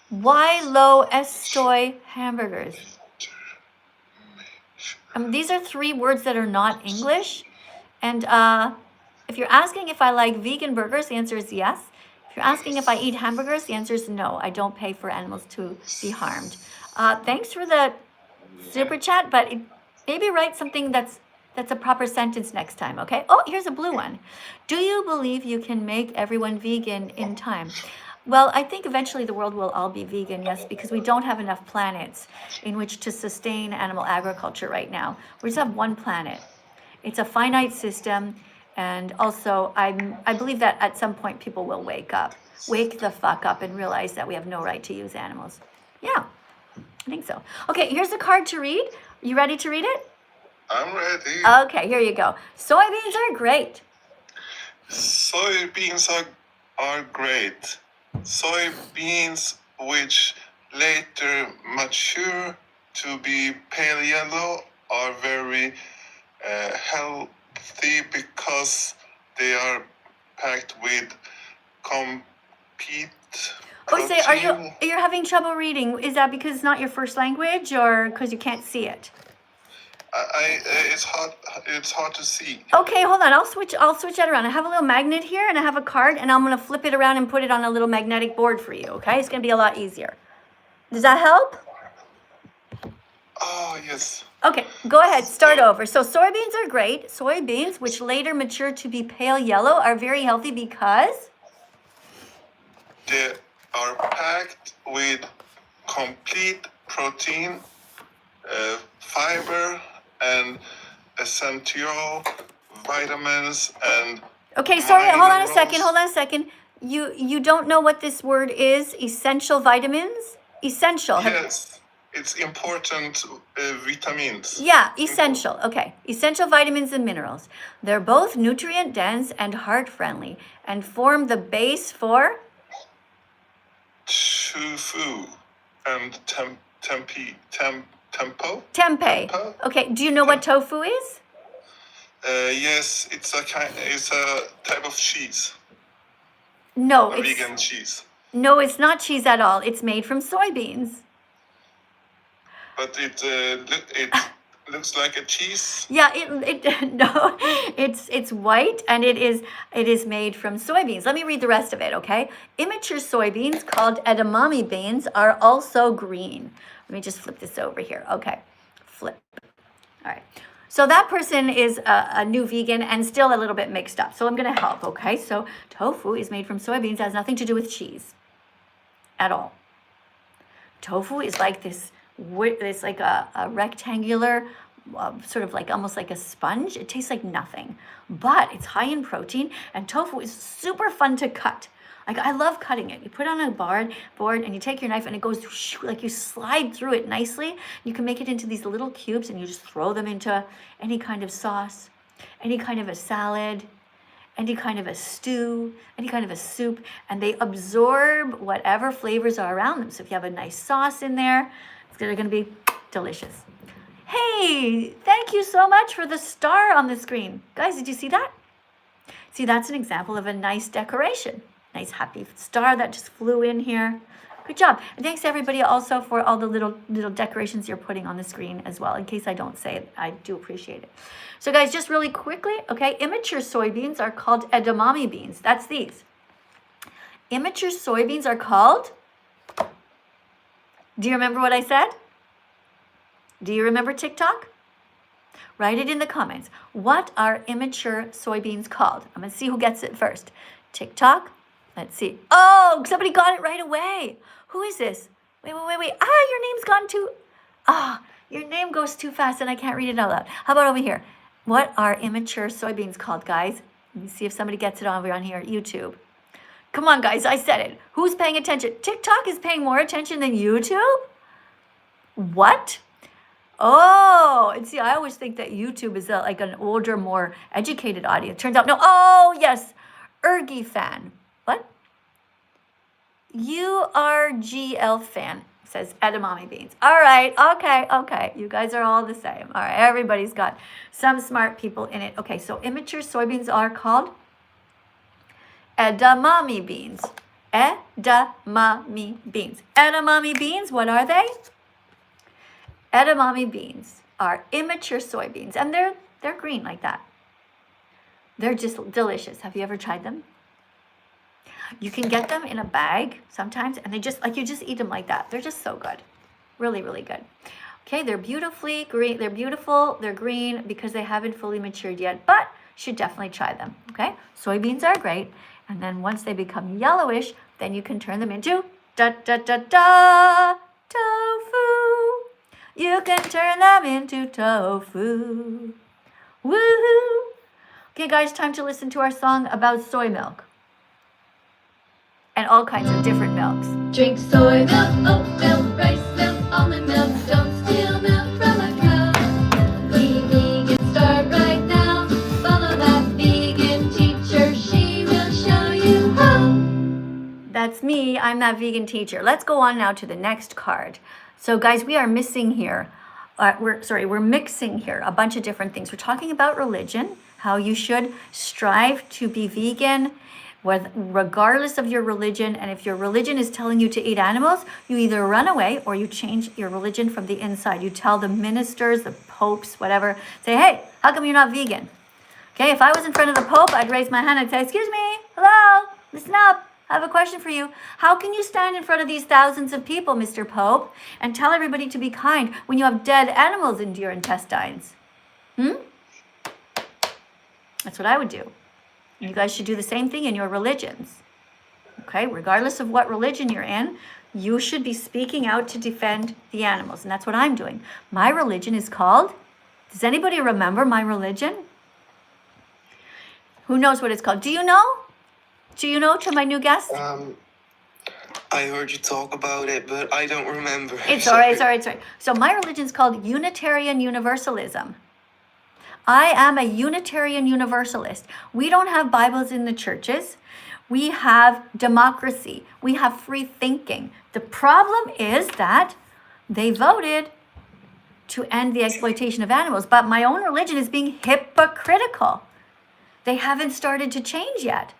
why low estoy hamburgers? These are 3 words that are not English. And if you're asking if I like vegan burgers, the answer is yes. If you're asking if I eat hamburgers, the answer is no. I don't pay for animals to be harmed. Thanks for the super chat, but maybe write something that's a proper sentence next time, okay? Oh, here's a blue one. Do you believe you can make everyone vegan in time? Well, I think eventually the world will all be vegan, yes, because we don't have enough planets in which to sustain animal agriculture right now. We just have one planet. It's a finite system, and also I believe that at some point people will wake the fuck up and realize that we have no right to use animals. Yeah, I think so. Okay, here's a card to read. You ready to read it? I'm ready. Okay, here you go. Soybeans are great. Soybeans are great. Soybeans which later mature to be pale yellow are very healthy because they are packed with complete Oh, say, protein. you're having trouble reading? Is that because it's not your first language, or because you can't see it? It's hard to see. Okay, hold on. I'll switch that around. I have a little magnet here, and I have a card, and I'm gonna flip it around and put it on a little magnetic board for you. Okay, it's gonna be a lot easier. Does that help? Oh yes. Okay, go ahead. Start over. So soybeans are great. Soybeans, which later mature to be pale yellow, are very healthy because They are packed with complete protein, fiber, and essential vitamins and. Okay, sorry, hold on a minerals. second. You don't know what this word is? Essential vitamins? Essential. Yes, it's important vitamins. Yeah, essential. Okay, essential vitamins and minerals. They're both nutrient dense and heart friendly and form the base for Tofu and tempo. tempeh. Tempo? Okay, do you know what tofu is? Yes, it's a type of cheese. No, A it's vegan cheese. no, it's not cheese at all. It's made from soybeans. But it looks like a cheese. Yeah, it no, it's white and it is made from soybeans. Let me read the rest of it, okay? Immature soybeans called edamame beans are also green. Let me just flip this over here. Okay, flip. All right. So that person is a new vegan and still a little bit mixed up. So I'm going to help, okay? So tofu is made from soybeans. It has nothing to do with cheese at all. Tofu is like this, it's like a rectangular, sort of like almost like a sponge. It tastes like nothing, but it's high in protein, and tofu is super fun to cut. Like, I love cutting it. You put it on a board and you take your knife and it goes like you slide through it nicely. You can make it into these little cubes and you just throw them into any kind of sauce, any kind of a salad, any kind of a stew, any kind of a soup, and they absorb whatever flavors are around them. So if you have a nice sauce in there, they're going to be delicious. Hey, thank you so much for the star on the screen. Guys, did you see that? See, that's an example of a nice decoration. Nice happy star that just flew in here. Good job. And thanks to everybody also for all the little decorations you're putting on the screen as well. In case I don't say it, I do appreciate it. So guys, just really quickly, okay, immature soybeans are called edamame beans. That's these. Immature soybeans are called, do you remember what I said? Do you remember TikTok? Write it in the comments. What are immature soybeans called? I'm going to see who gets it first. TikTok. Let's see. Oh, somebody got it right away. Who is this? Wait. Your name's gone too... your name goes too fast and I can't read it out loud. How about over here? What are immature soybeans called, guys? Let me see if somebody gets it over on here at YouTube. Come on, guys. I said it. Who's paying attention? TikTok is paying more attention than YouTube? What? Oh, and see, I always think that YouTube is like an older, more educated audience. Turns out, no. Oh, yes. Ergy fan. What? URGL fan says edamame beans. All right. Okay. You guys are all the same. All right. Everybody's got some smart people in it. Okay. So immature soybeans are called edamame beans. Edamame beans. Edamame beans, what are they? Edamame beans are immature soybeans, and they're green like that. They're just delicious. Have you ever tried them? You can get them in a bag sometimes, and they just, like, you just eat them like that. They're just so good. Really, really good. Okay, they're beautifully green. They're beautiful. They're green because they haven't fully matured yet, but you should definitely try them, okay? Soybeans are great, and then once they become yellowish, then you can turn them into tofu. You can turn them into tofu. Woohoo! Okay, guys, time to listen to our song about soy milk. And all kinds of different milks. Drink soy milk, oat milk, rice milk, almond milk. Don't steal milk from a cow. Be vegan, start right now. Follow that vegan teacher. She will show you how. That's me. I'm that vegan teacher. Let's go on now to the next card. So guys, we are missing here. We're mixing here a bunch of different things. We're talking about religion, how you should strive to be vegan regardless of your religion. And if your religion is telling you to eat animals, you either run away or you change your religion from the inside. You tell the ministers, the popes, whatever, say, hey, how come you're not vegan? Okay, if I was in front of the Pope, I'd raise my hand and say, excuse me, hello, listen up. I have a question for you. How can you stand in front of these thousands of people, Mr. Pope, and tell everybody to be kind when you have dead animals in your intestines? That's what I would do. You guys should do the same thing in your religions. Okay, regardless of what religion you're in, you should be speaking out to defend the animals. And that's what I'm doing. My religion is called, does anybody remember my religion? Who knows what it's called? Do you know? Do you know, to my new guest? I heard you talk about it, but I don't remember. It's all right. So my religion is called Unitarian Universalism. I am a Unitarian Universalist. We don't have Bibles in the churches. We have democracy. We have free thinking. The problem is that they voted to end the exploitation of animals, but my own religion is being hypocritical. They haven't started to change yet.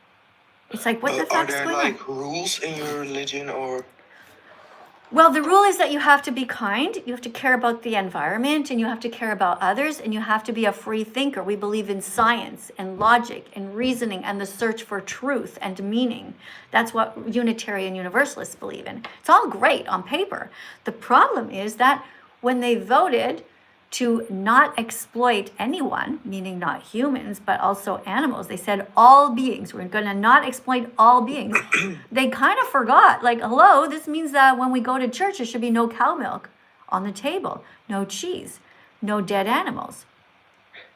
It's like, what the fuck's going on? Are there like rules in your religion, or? Well, the rule is that you have to be kind, you have to care about the environment, and you have to care about others, and you have to be a free thinker. We believe in science and logic and reasoning and the search for truth and meaning. That's what Unitarian Universalists believe in. It's all great on paper. The problem is that when they voted to not exploit anyone, meaning not humans, but also animals. They said all beings, we're going to not exploit all beings. They kind of forgot, like, hello, this means that when we go to church, there should be no cow milk on the table, no cheese, no dead animals,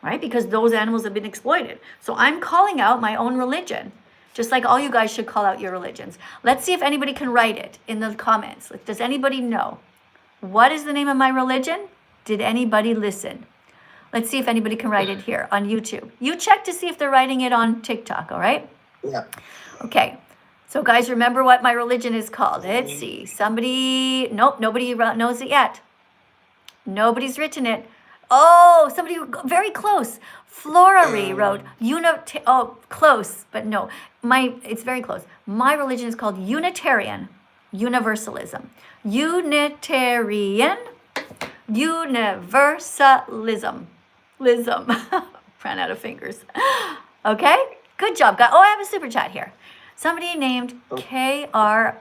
right? Because those animals have been exploited. So I'm calling out my own religion, just like all you guys should call out your religions. Let's see if anybody can write it in the comments. Does anybody know? What is the name of my religion? Did anybody listen? Let's see if anybody can write it here on YouTube. You check to see if they're writing it on TikTok, all right? Yeah. Okay. So guys, remember what my religion is called. Let's see. Somebody, nope, nobody knows it yet. Nobody's written it. Oh, somebody very close. Florary wrote, close, but no. It's very close. My religion is called Unitarian Universalism. Unitarian Universalism. Ran out of fingers. Okay? Good job, guys. Oh, I have a super chat here. Somebody named RKR.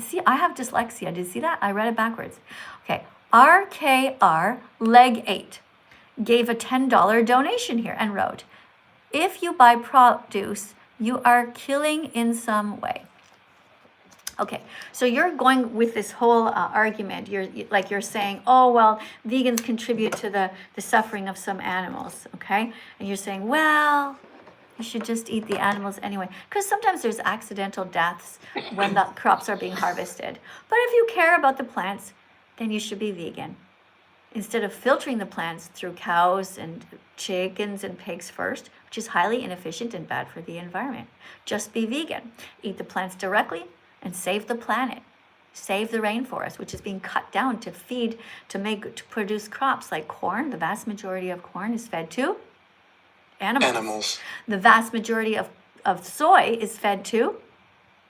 See, I have dyslexia. Did you see that? I read it backwards. Okay. RKR Leg 8 gave a $10 donation here and wrote, if you buy produce, you are killing in some way. Okay, so you're going with this whole argument. You're saying, oh, well, vegans contribute to the suffering of some animals, okay? And you're saying, well, you should just eat the animals anyway. Because sometimes there's accidental deaths when the crops are being harvested. But if you care about the plants, then you should be vegan. Instead of filtering the plants through cows and chickens and pigs first, which is highly inefficient and bad for the environment. Just be vegan. Eat the plants directly and save the planet. Save the rainforest, which is being cut down to produce crops like corn. The vast majority of corn is fed to animals. The vast majority of soy is fed to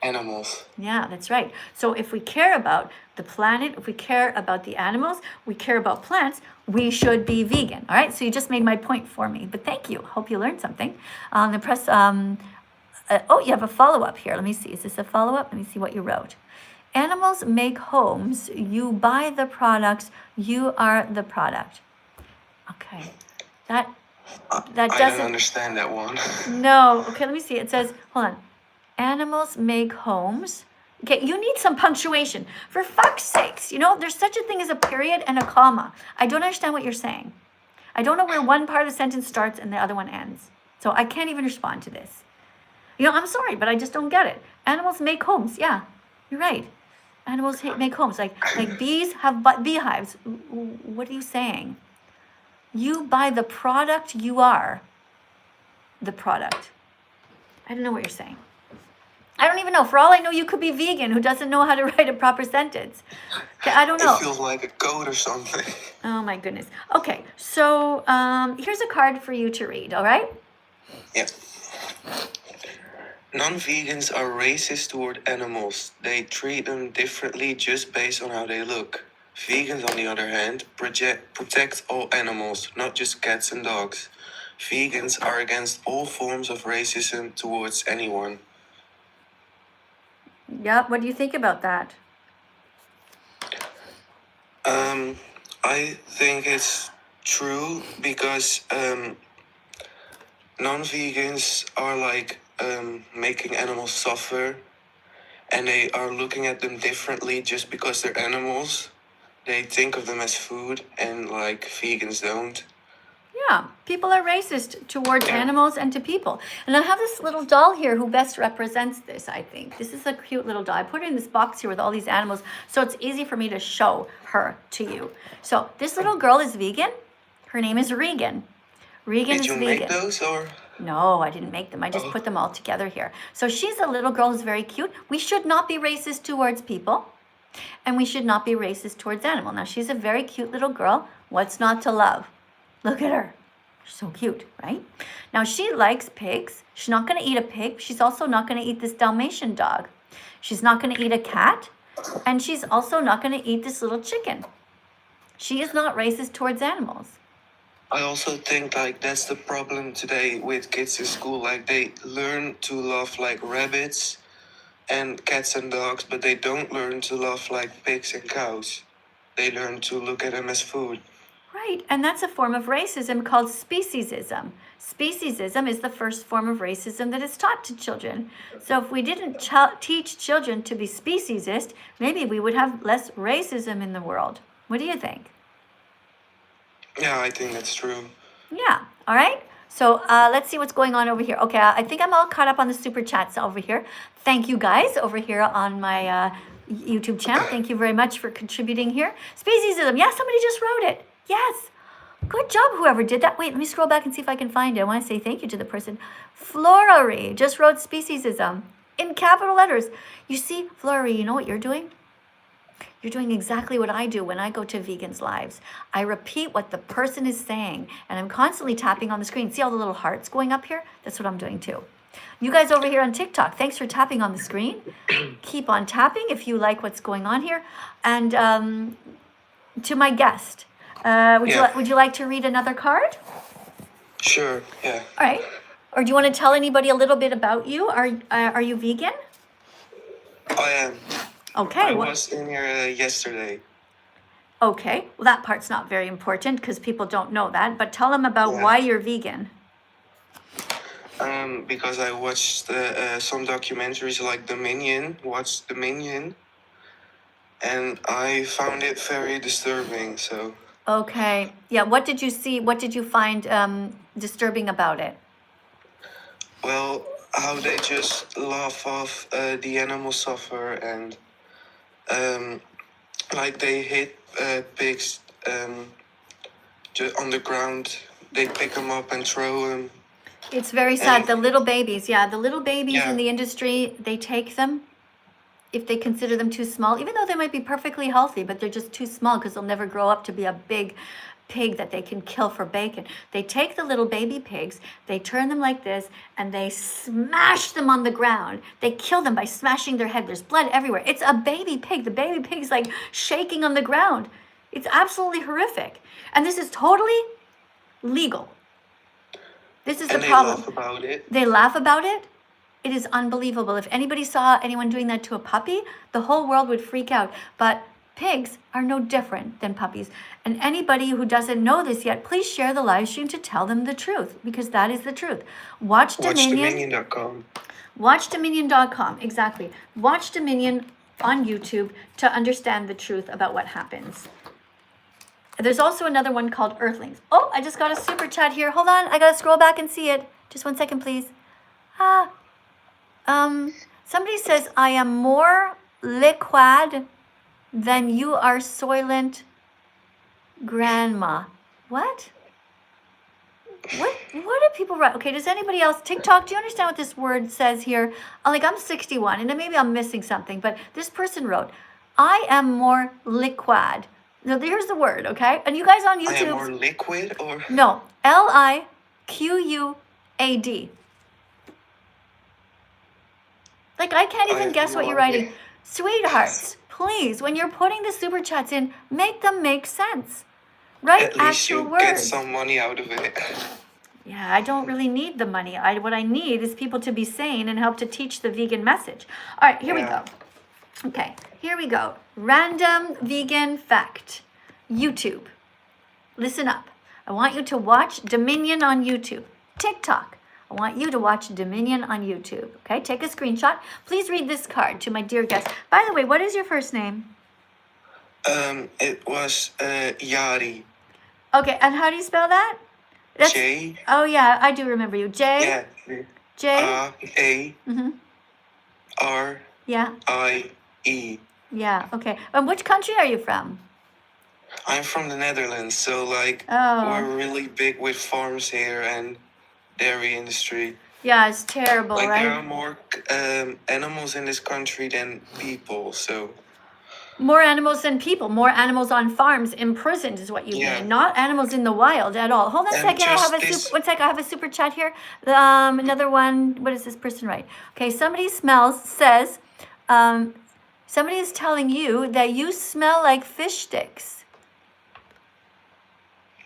Animals. Yeah, that's right. So if we care about the planet, if we care about the animals, we care about plants, we should be vegan. All right. So you just made my point for me, but thank you. Hope you learned something. The press. You have a follow-up here. Let me see. Is this a follow-up? Let me see what you wrote. Animals make homes. You buy the products. You are the product. Okay. That doesn't... I don't understand that one. No. Okay, let me see. It says, hold on. Animals make homes. Okay, you need some punctuation. For fuck's sakes, there's such a thing as a period and a comma. I don't understand what you're saying. I don't know where one part of the sentence starts and the other one ends. So I can't even respond to this. I'm sorry, but I just don't get it. Animals make homes. Yeah, you're right. Animals make homes. Like bees have beehives. What are you saying? You buy the product, you are the product. I don't know what you're saying. I don't even know. For all I know, you could be vegan who doesn't know how to write a proper sentence. Okay, I don't know. It feels like a code or something. Oh my goodness. Okay, so here's a card for you to read, all right? Yeah. Non-vegans are racist toward animals. They treat them differently just based on how they look. Vegans, on the other hand, protect all animals, not just cats and dogs. Vegans are against all forms of racism towards anyone. Yeah, what do you think about that? I think it's true because non-vegans are like making animals suffer, and they are looking at them differently just because they're animals. They think of them as food, and like vegans don't. Yeah, people are racist towards animals and to people. And I have this little doll here who best represents this, I think. This is a cute little doll. I put it in this box here with all these animals, so it's easy for me to show her to you. So this little girl is vegan. Her name is Regan. Regan is vegan. Did you make those, or? No, I didn't make them. I just put them all together here. So she's a little girl who's very cute. We should not be racist towards people, and we should not be racist towards animals. Now, she's a very cute little girl. What's not to love? Look at her. She's so cute, right? Now, she likes pigs. She's not going to eat a pig. She's also not going to eat this Dalmatian dog. She's not going to eat a cat. And she's also not going to eat this little chicken. She is not racist towards animals. I also think like that's the problem today with kids in school. Like they learn to love like rabbits and cats and dogs, but they don't learn to love like pigs and cows. They learn to look at them as food. Right, and that's a form of racism called speciesism. Speciesism is the first form of racism that is taught to children. So if we didn't teach children to be speciesist, maybe we would have less racism in the world. What do you think? Yeah, I think that's true. Yeah, all right. So let's see what's going on over here. Okay, I think I'm all caught up on the super chats over here. Thank you guys over here on my YouTube channel. Thank you very much for contributing here. Speciesism, yeah, somebody just wrote it. Yes, good job whoever did that. Wait, let me scroll back and see if I can find it. I want to say thank you to the person. Florary just wrote speciesism in capital letters. You see, Florary, you know what you're doing? You're doing exactly what I do when I go to vegans' lives. I repeat what the person is saying, and I'm constantly tapping on the screen. See all the little hearts going up here? That's what I'm doing too. You guys over here on TikTok, thanks for tapping on the screen. Keep on tapping if you like what's going on here. And to my guest, would you like to read another card? Sure, yeah. All right. Or do you want to tell anybody a little bit about you? Are you vegan? I am. Okay. I was in here yesterday. Okay. Well, that part's not very important because people don't know that. But tell them about why you're vegan. Because I watched some documentaries like watched Dominion, and I found it very disturbing, so. Okay. Yeah. What did you see? What did you find disturbing about it? Well, how they just laugh off the animals suffer, and like they hit pigs on the ground. They pick them up and throw them. It's very sad. The little babies, the little babies in Yeah. the industry, they take them if they consider them too small, even though they might be perfectly healthy, but they're just too small because they'll never grow up to be a big pig that they can kill for bacon. They take the little baby pigs, they turn them like this, and they smash them on the ground. They kill them by smashing their head. There's blood everywhere. It's a baby pig. The baby pig's like shaking on the ground. It's absolutely horrific. And this is totally legal. This is the problem. They laugh about it. They laugh about it. It is unbelievable. If anybody saw anyone doing that to a puppy, the whole world would freak out. But pigs are no different than puppies. And anybody who doesn't know this yet, please share the live stream to tell them the truth, because that is the truth. Watch Dominion. WatchDominion.com. WatchDominion.com, exactly. Watch Dominion on YouTube to understand the truth about what happens. There's also another one called Earthlings. Oh, I just got a super chat here. Hold on, I gotta scroll back and see it. Just 1 second, please. Somebody says, I am more liquid than you are Soylent grandma. What? What do people write? Okay, does anybody else, TikTok, do you understand what this word says here? Like, I'm 61, and maybe I'm missing something, but this person wrote, I am more liquid. Now, here's the word, okay? And you guys on YouTube. I am more liquid, or? No, Liquad. Like, I can't even guess what you're writing. Sweethearts, please, when you're putting the super chats in, make them make sense. Write At least actual you words. get some money out of it. Yeah, I don't really need the money. What I need is people to be sane and help to teach the vegan message. All right, here we go. Okay, here we go. Random vegan fact. YouTube. Listen up. I want you to watch Dominion on YouTube. TikTok. I want you to watch Dominion on YouTube. Okay, take a screenshot. Please read this card to my dear guest. By the way, what is your first name? It was Yari. Okay, and how do you spell that? J. Oh yeah, I do remember you. J. Yeah. J. A. Mm-hmm. R. Yeah. I. E. Yeah. Okay. And which country are you from? I'm from the Netherlands, so like Oh. we're really big with farms here and dairy industry. Yeah, it's terrible, Like right? there are more animals in this country than people, so. More animals than people. More animals on farms, imprisoned is what you Yeah. mean. Not animals in the wild at all. Hold on a And second. I just have this- one sec. I have a super chat here. Another one. What does this person write? Okay, somebody says, Somebody is telling you that you smell like fish sticks.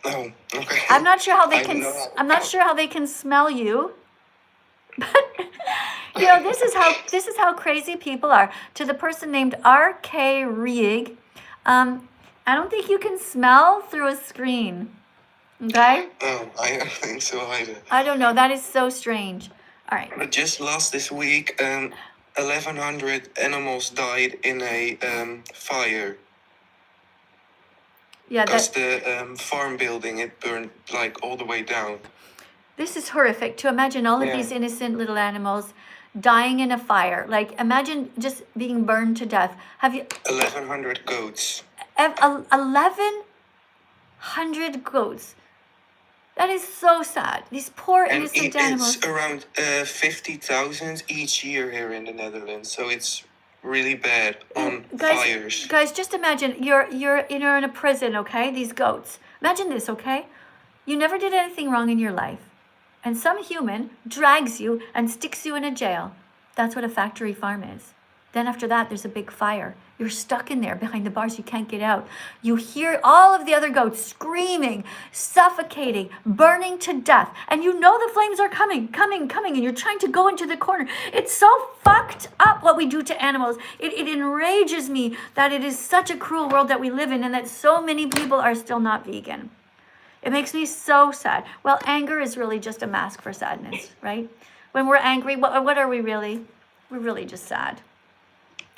Oh, okay. I'm not sure how they I can. know. I'm not sure how they can smell you. But you know, this is how crazy people are. To the person named R.K. Rieg, I don't think you can smell through a screen. Okay? Oh, I don't think so either. I don't know. That is so strange. All right. But just this week, 1,100 animals died in a fire. Yeah, Because that the farm building, it burned like all the way down. this is horrific to imagine all of Yeah. these innocent little animals dying in a fire. Like imagine just being burned to death. Have you 1,100 goats. 1,100 goats? That is so sad. These poor And innocent animals. it's around 50,000 each year here in the Netherlands. So it's really bad on fires. Guys, just imagine you're in a prison, okay? These goats. Imagine this, okay? You never did anything wrong in your life, and some human drags you and sticks you in a jail. That's what a factory farm is. Then after that, there's a big fire. You're stuck in there behind the bars. You can't get out. You hear all of the other goats screaming, suffocating, burning to death. And you know the flames are coming, and you're trying to go into the corner. It's so fucked up what we do to animals. It enrages me that it is such a cruel world that we live in and that so many people are still not vegan. It makes me so sad. Well, anger is really just a mask for sadness, right? When we're angry, what are we really? We're really just sad.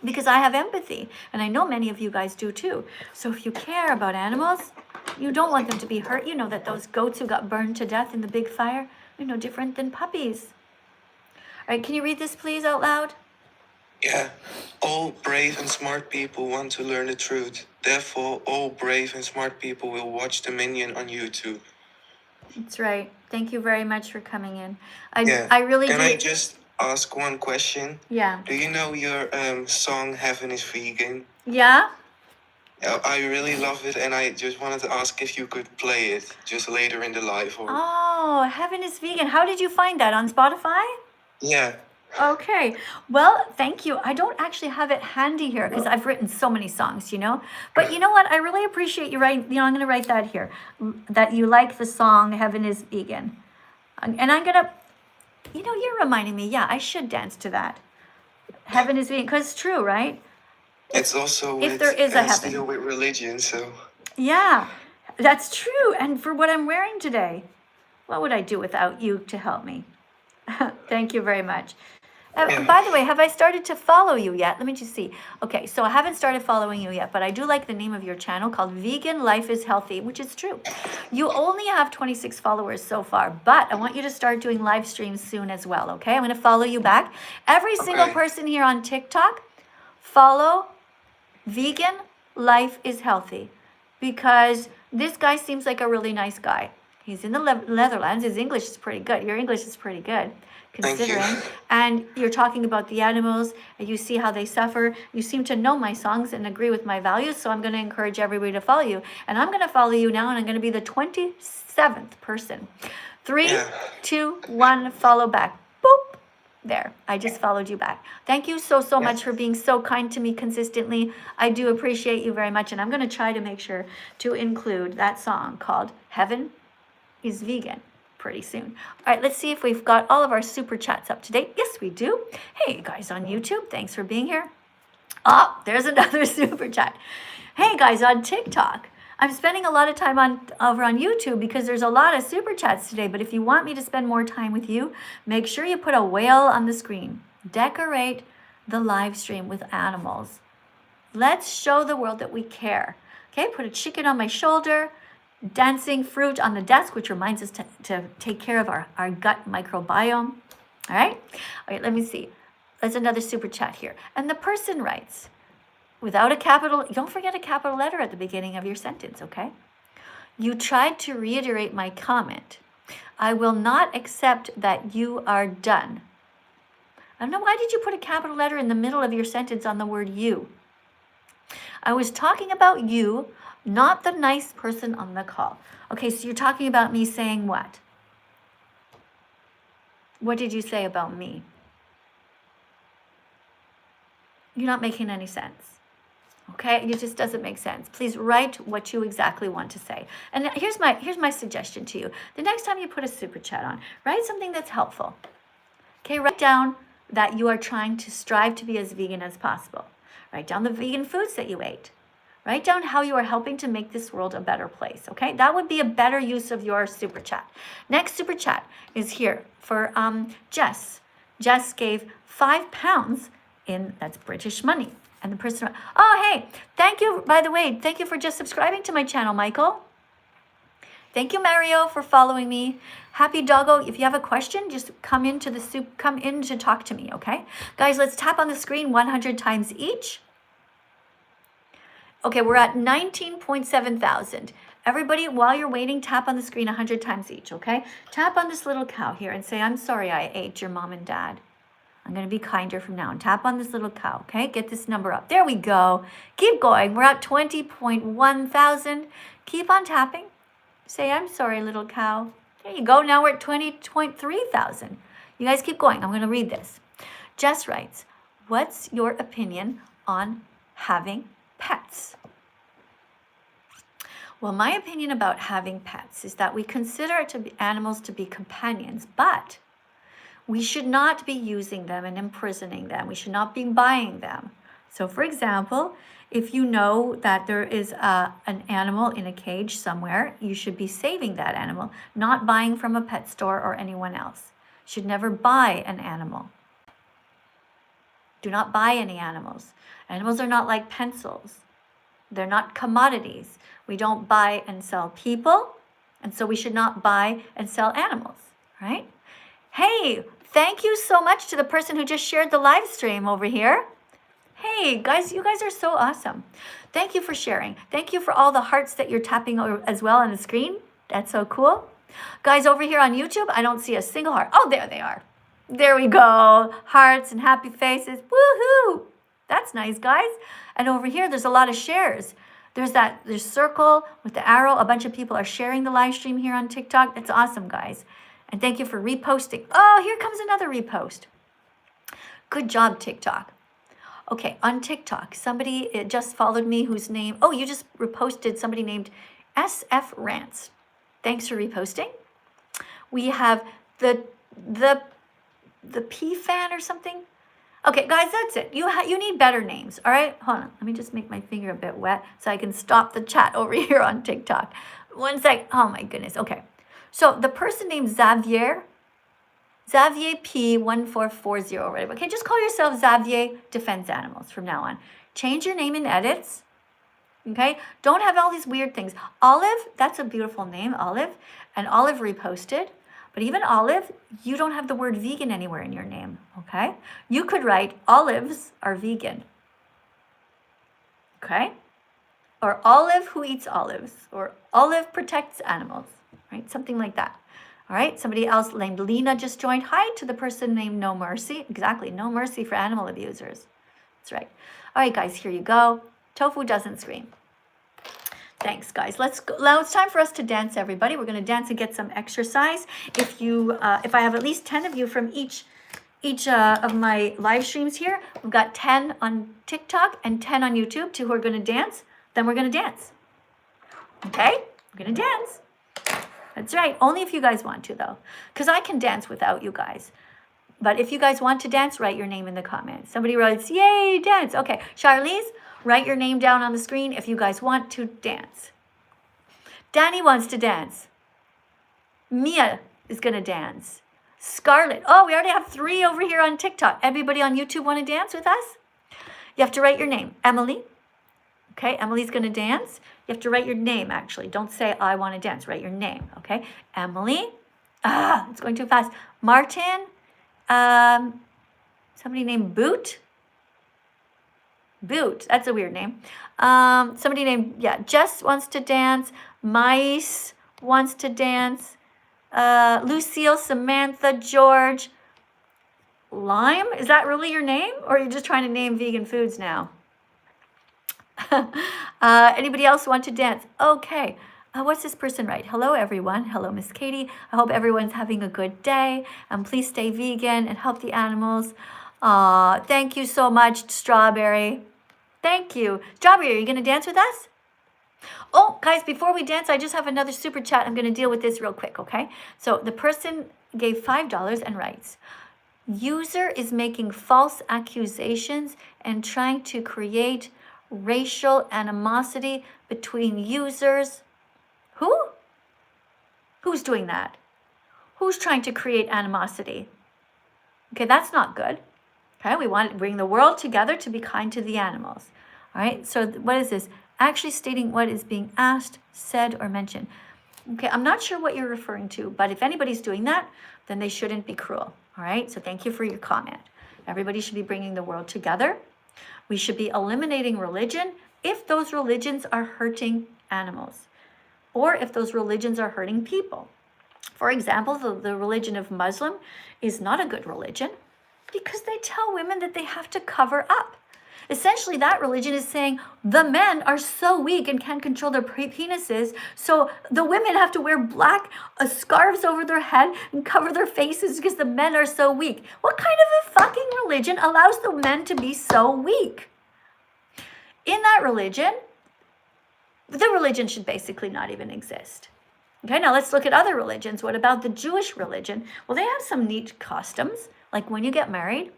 Because I have empathy, and I know many of you guys do too. So if you care about animals, you don't want them to be hurt. You know that those goats who got burned to death in the big fire are no different than puppies. All right, can you read this please out loud? Yeah. All brave and smart people want to learn the truth. Therefore, all brave and smart people will watch the Minion on YouTube. That's right. Thank you very much for coming in. Yeah. I really Can do. I just ask one question? Yeah. Do you know your song Heaven is Vegan? Yeah? I really love it, and I just wanted to ask if you could play it just later in the live. Or... Oh, Heaven is Vegan. How did you find that? On Spotify? Yeah. Okay. Well, thank you. I don't actually have it handy here because I've written so many songs, you know. But you know what? I really appreciate you writing. You know, I'm going to write that here. That you like the song Heaven is Vegan. And I'm going to, you know, you're reminding me. Yeah, I should dance to that. Heaven is Vegan. Because it's true, right? It's also If there is a has to heaven. do with religion, so... Yeah, that's true. And for what I'm wearing today, what would I do without you to help me? Thank you very much. By the way, have I started to follow you yet? Let me just see. Okay, so I haven't started following you yet, but I do like the name of your channel called Vegan Life is Healthy, which is true. You only have 26 followers so far, but I want you to start doing live streams soon as well, okay? I'm going to follow you back. Every single person here on TikTok, follow Vegan Life is Healthy, because this guy seems like a really nice guy. He's in the Netherlands. His English is pretty good. Your English is pretty good, considering. Thank you. And you're talking about the animals, and you see how they suffer. You seem to know my songs and agree with my values, so I'm going to encourage everybody to follow you. And I'm going to follow you now, and I'm going to be the 27th person. 3, 2, 1, follow back. Boop. There, I just followed you back. Thank you so much for being so kind to me consistently. I do appreciate you very much, and I'm going to try to make sure to include that song called Heaven is Vegan pretty soon. All right, let's see if we've got all of our super chats up to date. Yes, we do. Hey, guys on YouTube, thanks for being here. Oh, there's another super chat. Hey, guys on TikTok. I'm spending a lot of time over on YouTube because there's a lot of super chats today, but if you want me to spend more time with you, make sure you put a whale on the screen. Decorate the live stream with animals. Let's show the world that we care. Okay, put a chicken on my shoulder, dancing fruit on the desk, which reminds us to take care of our gut microbiome. All right, let me see. There's another super chat here. And the person writes, without a capital, don't forget a capital letter at the beginning of your sentence, okay? You tried to reiterate my comment. I will not accept that you are done. I don't know, why did you put a capital letter in the middle of your sentence on the word you? I was talking about you, not the nice person on the call. Okay, so you're talking about me saying what? What did you say about me? you're not making any sense. Okay, it just doesn't make sense. Please write what you exactly want to say. And here's my suggestion to you. The next time you put a super chat on, write something that's helpful. Okay, write down that you are trying to strive to be as vegan as possible. Write down the vegan foods that you ate. Write down how you are helping to make this world a better place. Okay, that would be a better use of your super chat. Next super chat is here for Jess. Jess gave £5 that's British money. And the person, oh, hey, thank you, by the way, thank you for just subscribing to my channel, Michael. Thank you, Mario, for following me. Happy Doggo, if you have a question, just come in to talk to me, okay? Guys, let's tap on the screen 100 times each. Okay, we're at 19.7 thousand. Everybody, while you're waiting, tap on the screen 100 times each, okay? Tap on this little cow here and say, I'm sorry I ate your mom and dad. I'm going to be kinder from now on. Tap on this little cow, okay? Get this number up. There we go. Keep going. We're at 20.1 thousand. Keep on tapping. Say, I'm sorry, little cow. There you go. Now we're at 20.3 thousand. You guys keep going. I'm going to read this. Jess writes, what's your opinion on having pets? Well, my opinion about having pets is that we consider animals to be companions, but we should not be using them and imprisoning them. We should not be buying them. So, for example, if you know that there is an animal in a cage somewhere, you should be saving that animal, not buying from a pet store or anyone else. You should never buy an animal. Do not buy any animals. Animals are not like pencils. They're not commodities. We don't buy and sell people, and so we should not buy and sell animals, right? Hey, thank you so much to the person who just shared the live stream over here. Hey, guys, you guys are so awesome. Thank you for sharing. Thank you for all the hearts that you're tapping as well on the screen. That's so cool. Guys, over here on YouTube, I don't see a single heart. Oh, there they are. There we go. Hearts and happy faces. Woohoo! That's nice, guys. And over here, there's a lot of shares. There's circle with the arrow. A bunch of people are sharing the live stream here on TikTok. It's awesome, guys. And thank you for reposting. Oh, here comes another repost. Good job, TikTok. Okay, on TikTok, somebody just followed me whose name, oh, you just reposted somebody named SF Rants. Thanks for reposting. We have the P-fan or something. Okay, guys, that's it. You need better names, all right? Hold on. Let me just make my finger a bit wet so I can stop the chat over here on TikTok. One sec. Oh, my goodness. Okay. So the person named Xavier P1440 or whatever. Okay, just call yourself Xavier Defends Animals from now on. Change your name in edits. Okay, don't have all these weird things. Olive, that's a beautiful name, Olive. And Olive reposted. But even Olive, you don't have the word vegan anywhere in your name. Okay, you could write olives are vegan. Okay, or Olive who eats olives, or Olive protects animals. Right? Something like that. All right. Somebody else named Lena just joined. Hi to the person named No Mercy. Exactly. No mercy for animal abusers. That's right. All right, guys, here you go. Tofu doesn't scream. Thanks, guys. Let's go. Now it's time for us to dance, everybody. We're going to dance and get some exercise. If I have at least 10 of you from each of my live streams here, we've got 10 on TikTok and 10 on YouTube, who are going to dance, then we're going to dance. Okay? We're going to dance. That's right. Only if you guys want to, though. Because I can dance without you guys. But if you guys want to dance, write your name in the comments. Somebody writes, yay, dance. Okay. Charlize, write your name down on the screen if you guys want to dance. Danny wants to dance. Mia is going to dance. Scarlett. Oh, we already have 3 over here on TikTok. Everybody on YouTube want to dance with us? You have to write your name. Emily. Okay, Emily's going to dance. You have to write your name, actually. Don't say, I want to dance. Write your name, okay? Emily. It's going too fast. Martin. Somebody named Boot. Boot. That's a weird name. Somebody named, Jess wants to dance. Mice wants to dance. Lucille, Samantha, George. Lime? Is that really your name? Or are you just trying to name vegan foods now? Anybody else want to dance? Okay. What's this person write? Hello, everyone. Hello, Miss Katie. I hope everyone's having a good day. Please stay vegan and help the animals. Aw, thank you so much, Strawberry. Thank you. Strawberry, are you going to dance with us? Oh, guys, before we dance, I just have another super chat. I'm going to deal with this real quick, okay? So the person gave $5 and writes, user is making false accusations and trying to create racial animosity between users. Who? Who's doing that? Who's trying to create animosity? Okay, that's not good. Okay, we want to bring the world together to be kind to the animals. All right, so what is this? Actually stating what is being asked, said, or mentioned. Okay, I'm not sure what you're referring to, but if anybody's doing that, then they shouldn't be cruel. All right, so thank you for your comment. Everybody should be bringing the world together. We should be eliminating religion if those religions are hurting animals or if those religions are hurting people. For example, the religion of Muslim is not a good religion because they tell women that they have to cover up. Essentially, that religion is saying the men are so weak and can't control their penises, so the women have to wear black scarves over their head and cover their faces because the men are so weak. What kind of a fucking religion allows the men to be so weak? In that religion, the religion should basically not even exist. Okay, now let's look at other religions. What about the Jewish religion? Well, they have some neat customs, like when you get married,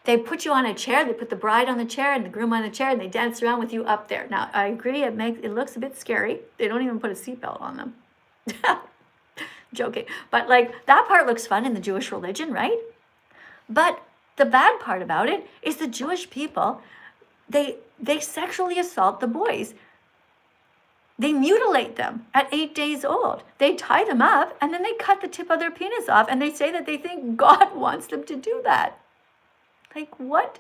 they put you on a chair, they put the bride on the chair and the groom on the chair, and they dance around with you up there. Now, I agree, it looks a bit scary. They don't even put a seatbelt on them. Joking. But like, that part looks fun in the Jewish religion, right? But the bad part about it is the Jewish people, they sexually assault the boys. They mutilate them at 8 days old. They tie them up and then they cut the tip of their penis off and they say that they think God wants them to do that. Like, what?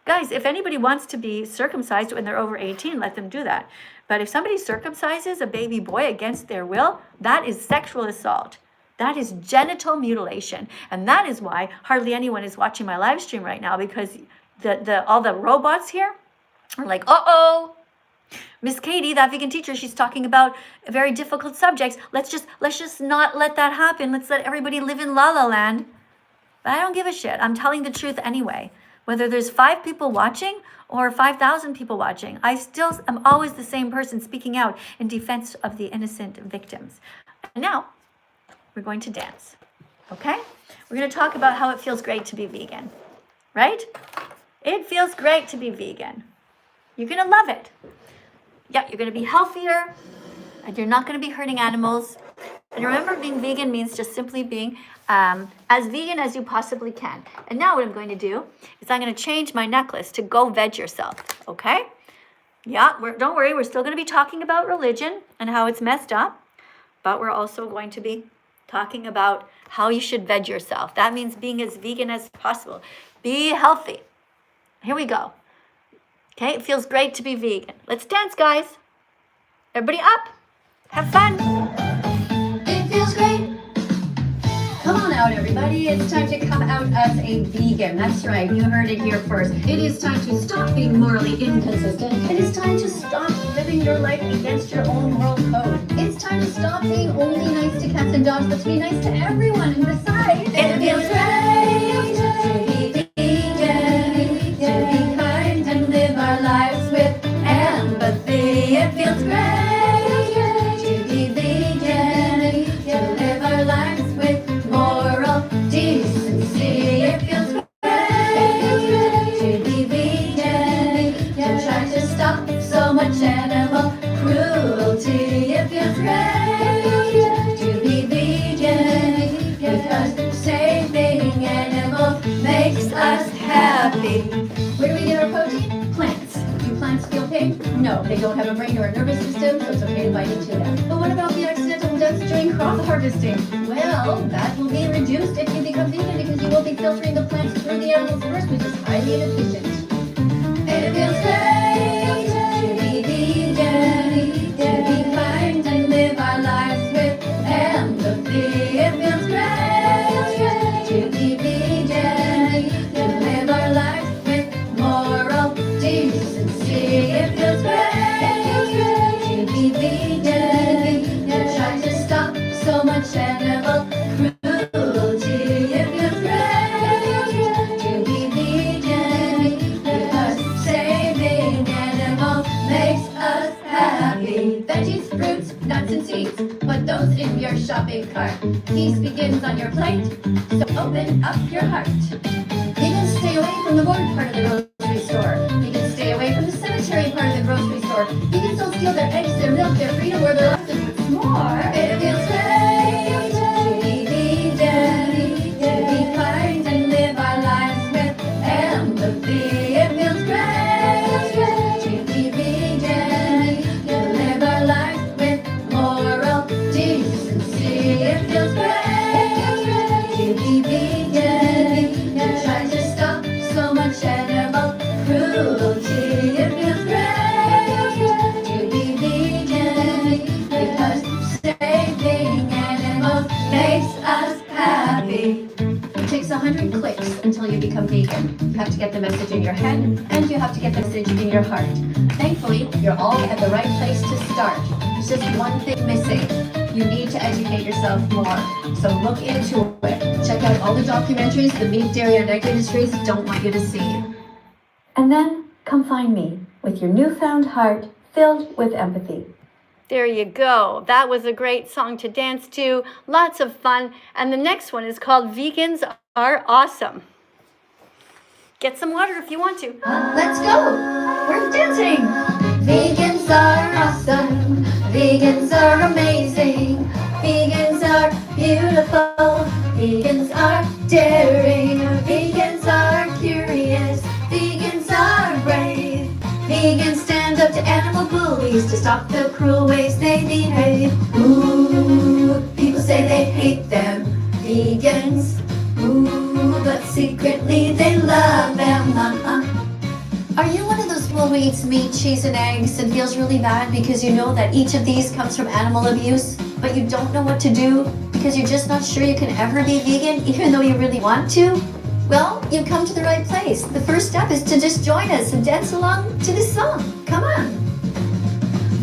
Guys, if anybody wants to be circumcised when they're over 18, let them do that. But if somebody circumcises a baby boy against their will, that is sexual assault. That is genital mutilation. And that is why hardly anyone is watching my live stream right now, because all the robots here are like, uh-oh, Miss Katie, that vegan teacher, she's talking about very difficult subjects. Let's just not let that happen. Let's let everybody live in La La Land. But I don't give a shit. I'm telling the truth anyway. Whether there's 5 people watching or 5,000 people watching, I still am always the same person speaking out in defense of the innocent victims. And now, we're going to dance, okay? We're going to talk about how it feels great to be vegan, right? It feels great to be vegan. You're going to love it. Yeah, you're going to be healthier, and you're not going to be hurting animals. And remember, being vegan means just simply being as vegan as you possibly can. And now what I'm going to do is I'm going to change my necklace to go veg yourself, okay? Yeah, don't worry, we're still going to be talking about religion and how it's messed up, but we're also going to be talking about how you should veg yourself. That means being as vegan as possible. Be healthy. Here we go. Okay, it feels great to be vegan. Let's dance, guys. Everybody up. Have fun. It feels great. Come on out, everybody. It's time to come out as a vegan. That's right. You heard it here first. It is time to stop being morally inconsistent. It is time to stop living your life against your own moral code. It's time to stop being only nice to cats and dogs, but to be nice to everyone. And besides, it feels great to be vegan, to be kind and live our lives with empathy. It feels great. Animal cruelty. It feels great to be vegan because saving animals makes us happy. Where do we get our protein? Plants. Do plants feel pain? No, they don't have a brain or a nervous system, so it's okay to bite into them. But what about the accidental deaths during crop harvesting? Well, that will be reduced if you become vegan because you will be filtering the plants through the animals first, which is highly inefficient. And it feels great. It feels great to be vegan, to live our lives with moral decency. It feels great to be vegan, to try to stop so much animal cruelty. It feels great veggies, fruits, nuts, and seeds. Put those in your shopping cart. Peace begins on your plate, so open up your heart. Vegans stay away from the bored part of the grocery store. Vegans stay away from the cemetery part of the grocery store. Vegans don't steal their eggs, their milk, their freedom, or their lives. And what's more, it feels great to be vegan, to be kind and live our lives with empathy. It feels great to be vegan, to live our lives with moral decency. It feels great to be vegan, to try to stop so much animal cruelty. It feels great to be vegan, because saving animals makes us happy. It takes 100 clicks until you become vegan. You have to get the message in your head, and you have to get the message in your heart. Thankfully, you're all at the right place to start. There's just one thing missing. You need to educate yourself more. So look into it. Check out all the documentaries the meat, dairy, and egg industries don't want you to see. And then come find me with your newfound heart filled with empathy. There you go. That was a great song to dance to. Lots of fun. And the next one is called Vegans Are Awesome. Get some water if you want to. Let's go! We're dancing! Vegans are awesome. Vegans are amazing. Vegans are beautiful. Vegans are daring. Vegans are curious. Vegans are brave. Vegans stand up to animal bullies to stop the cruel ways they behave. Ooh, people say they hate them, vegans. Ooh, but secretly they love them. Are you one of those people who eats meat, cheese, and eggs and feels really bad because you know that each of these comes from animal abuse, but you don't know what to do because you're just not sure you can ever be vegan even though you really want to? Well, you've come to the right place. The first step is to just join us and dance along to this song. Come on.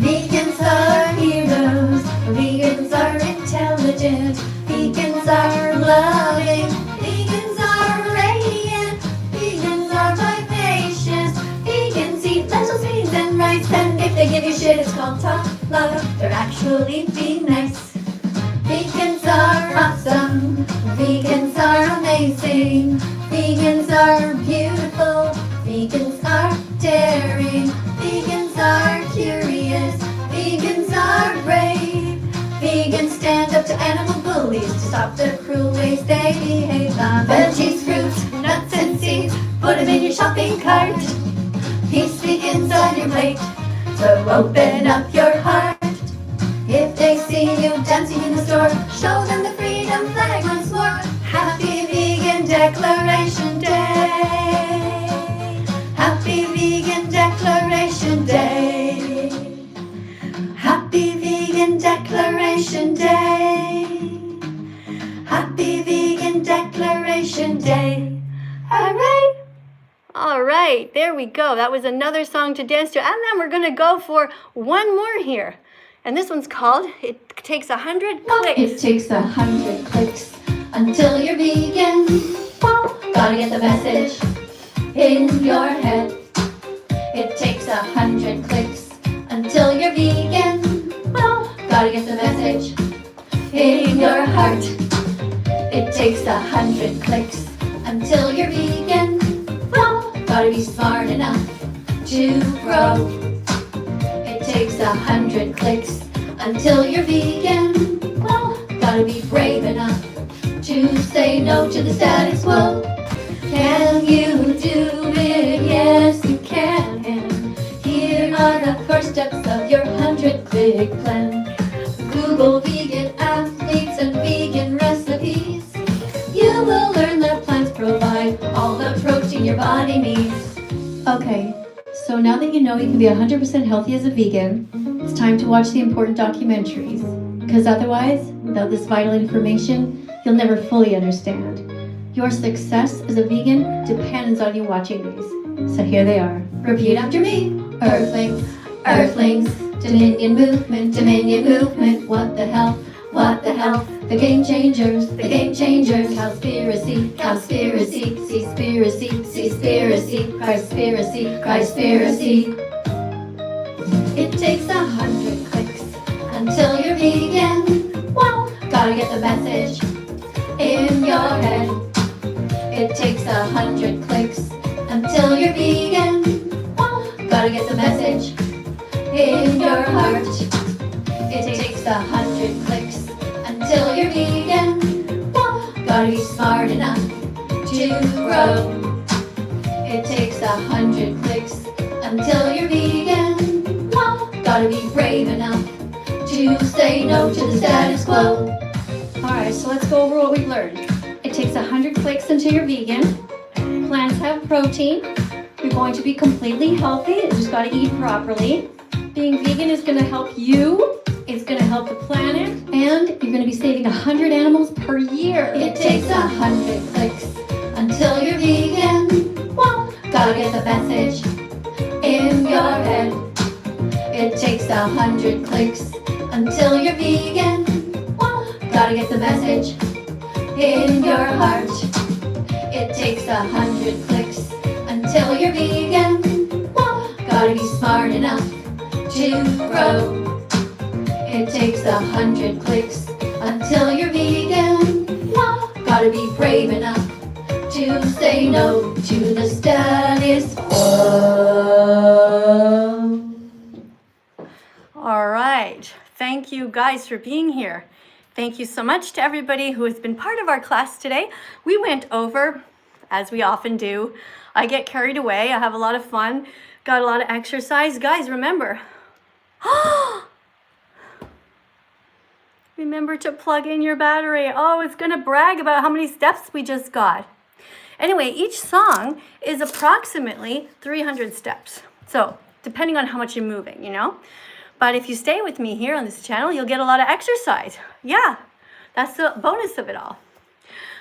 Vegans are heroes. Vegans are intelligent. Vegans are loving. Vegans are radiant. Vegans are vivacious. Vegans eat lentils, beans, and rice. And if they give you shit, it's called tough love. They're actually being nice. Vegans are awesome. Vegans are amazing. Vegans are beautiful. Vegans are daring. Vegans are curious. Vegans are brave. Vegans stand up to animal bullies to stop the cruel ways they behave. Veggies, fruits, nuts, and seeds, put them in your shopping cart. Peace begins on your plate, so open up your heart. If they see you dancing in the store, show them the freedom flag once more. Happy Vegan Declaration Day. Happy Vegan Declaration Day. Happy Vegan Declaration Day. Happy Vegan Declaration Day. All right. All right, there we go. That was another song to dance to. And then we're going to go for one more here. And this one's called It Takes 100 Clicks. It takes 100 clicks until you're vegan. Gotta get the message in your head. It takes 100 clicks until you're vegan. Gotta get the message in your heart. It takes 100 clicks until you're vegan. Gotta be smart enough to grow. It takes 100 clicks until you're vegan. Gotta be brave enough to say no to the status quo. Can you do it? Yes, you can. Here are the first steps of your 100-click plan. Google vegan athletes and vegan recipes. You will learn that plants provide all the protein your body needs. Okay, so now that you know you can be 100% healthy as a vegan, it's time to watch the important documentaries. Because otherwise, without this vital information, you'll never fully understand. Your success as a vegan depends on you watching these. So here they are. Repeat after me. Earthlings, Earthlings, Dominion movement, what the hell, the game changers, Cowspiracy, Seaspiracy, Christspiracy. It takes 100 clicks until you're vegan. Wow, gotta get the message in your head. It takes 100 clicks until you're vegan. Wow, gotta get the message in your heart. It takes 100 clicks until you're vegan. Wow, gotta be smart enough to grow. It takes 100 clicks until you're vegan. Wow, gotta be brave enough to say no to the status quo. Alright, so let's go over what we've learned. It takes 100 clicks until you're vegan. Plants have protein. You're going to be completely healthy. You just got to eat properly. Being vegan is going to help you. It's going to help the planet. And you're going to be saving 100 animals per year. It takes 100 clicks until you're vegan. Wow, gotta get the message in your head. It takes 100 clicks until you're vegan. Wow, gotta get the message in your heart. It takes 100 clicks until you're vegan. Wow, gotta be smart enough to grow. It takes 100 clicks until you're vegan. Wow, gotta be brave enough to say no to the status quo. All right. Thank you guys for being here. Thank you so much to everybody who has been part of our class today. We went over, as we often do. I get carried away. I have a lot of fun. Got a lot of exercise. Guys, remember. Remember to plug in your battery. Oh, it's going to brag about how many steps we just got. Anyway, each song is approximately 300 steps. So, depending on how much you're moving, you know. But if you stay with me here on this channel, you'll get a lot of exercise. Yeah, that's the bonus of it all.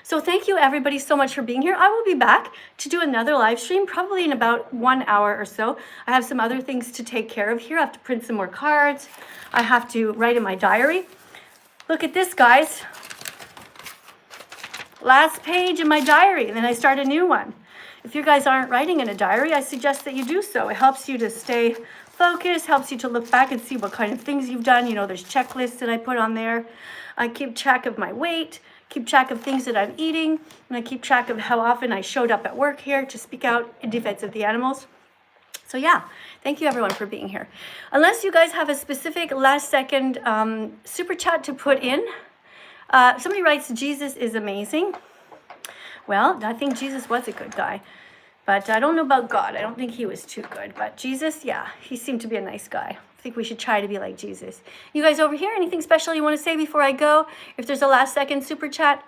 So thank you everybody so much for being here. I will be back to do another live stream probably in about 1 hour or so. I have some other things to take care of here. I have to print some more cards. I have to write in my diary. Look at this, guys. Last page in my diary, and then I start a new one. If you guys aren't writing in a diary, I suggest that you do so. It helps you to stay focused, helps you to look back and see what kind of things you've done. You know, there's checklists that I put on there. I keep track of my weight, keep track of things that I'm eating, and I keep track of how often I showed up at work here to speak out in defense of the animals. So yeah, thank you everyone for being here. Unless you guys have a specific last second super chat to put in. Somebody writes, Jesus is amazing. Well, I think Jesus was a good guy. But I don't know about God. I don't think he was too good. But Jesus, yeah, he seemed to be a nice guy. I think we should try to be like Jesus. You guys over here, anything special you want to say before I go? If there's a last second super chat,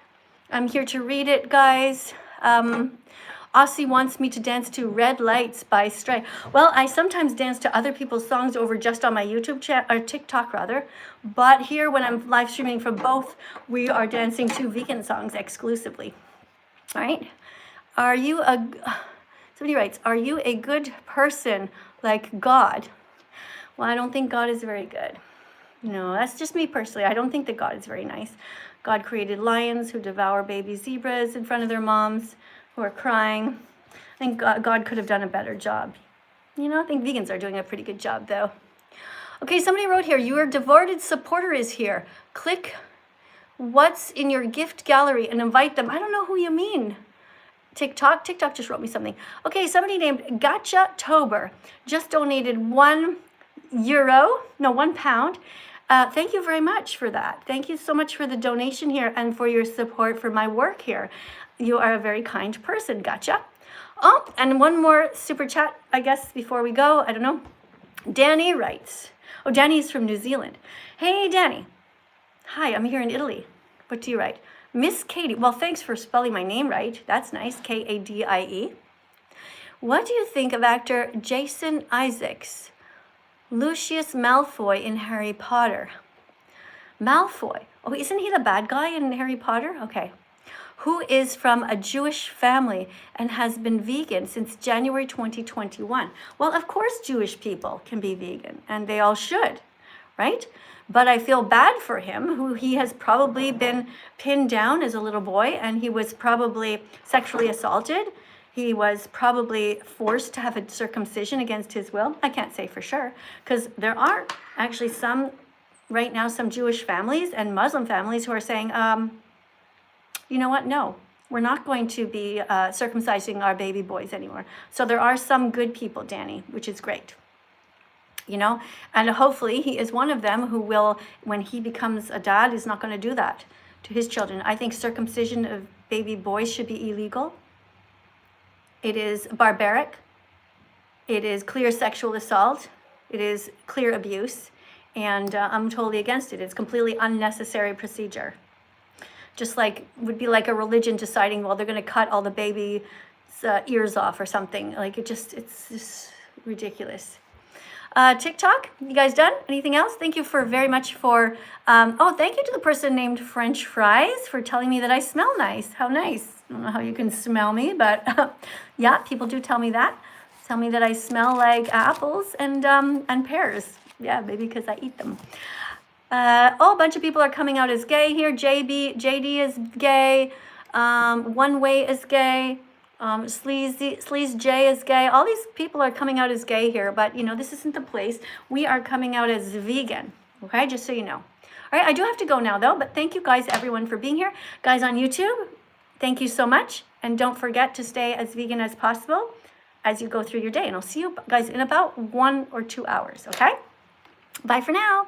I'm here to read it, guys. Aussie wants me to dance to Red Lights by Stray. Well, I sometimes dance to other people's songs over just on my YouTube chat, or TikTok rather. But here, when I'm live streaming from both, we are dancing to vegan songs exclusively. All right. Somebody writes, are you a good person like God? Well, I don't think God is very good. No, that's just me personally. I don't think that God is very nice. God created lions who devour baby zebras in front of their moms who are crying. I think God could have done a better job. You know, I think vegans are doing a pretty good job, though. Okay, somebody wrote here, your devoted supporter is here. Click what's in your gift gallery and invite them. I don't know who you mean. TikTok just wrote me something. Okay, somebody named Gotcha Tober just donated £1. Thank you very much for that. Thank you so much for the donation here and for your support for my work here. You are a very kind person. Gotcha. Oh, and one more super chat, I guess, before we go. I don't know. Danny writes. Oh, Danny is from New Zealand. Hey, Danny. Hi, I'm here in Italy. What do you write? Miss Katie. Well, thanks for spelling my name right. That's nice. Kadie. What do you think of actor Jason Isaacs, Lucius Malfoy in Harry Potter? Malfoy. Oh, isn't he the bad guy in Harry Potter? Okay. Who is from a Jewish family and has been vegan since January 2021. Well, of course Jewish people can be vegan, and they all should, right? But I feel bad for him, who he has probably been pinned down as a little boy, and he was probably sexually assaulted. He was probably forced to have a circumcision against his will. I can't say for sure, because there are actually some right now some Jewish families and Muslim families who are saying, you know what, no, we're not going to be circumcising our baby boys anymore. So there are some good people, Danny, which is great. You know, and hopefully he is one of them who will, when he becomes a dad, is not going to do that to his children. I think circumcision of baby boys should be illegal. It is barbaric. It is clear sexual assault. It is clear abuse. And I'm totally against it. It's completely unnecessary procedure. Just like, would be like a religion deciding, well, they're going to cut all the baby's ears off or something. Like, it's just ridiculous. TikTok, you guys done? Anything else? Thank you for very much for, thank you to the person named French Fries for telling me that I smell nice. How nice. I don't know how you can smell me, but yeah, people do tell me that. Tell me that I smell like apples and pears. Yeah, maybe because I eat them. A bunch of people are coming out as gay here. JD is gay. One Way is gay. Sleaze J is gay. All these people are coming out as gay here, but you know, this isn't the place. We are coming out as vegan, okay? Just so you know. All right, I do have to go now though, but thank you guys, everyone, for being here. Guys on YouTube, thank you so much. And don't forget to stay as vegan as possible as you go through your day. And I'll see you guys in about 1 or 2 hours, okay? Bye for now.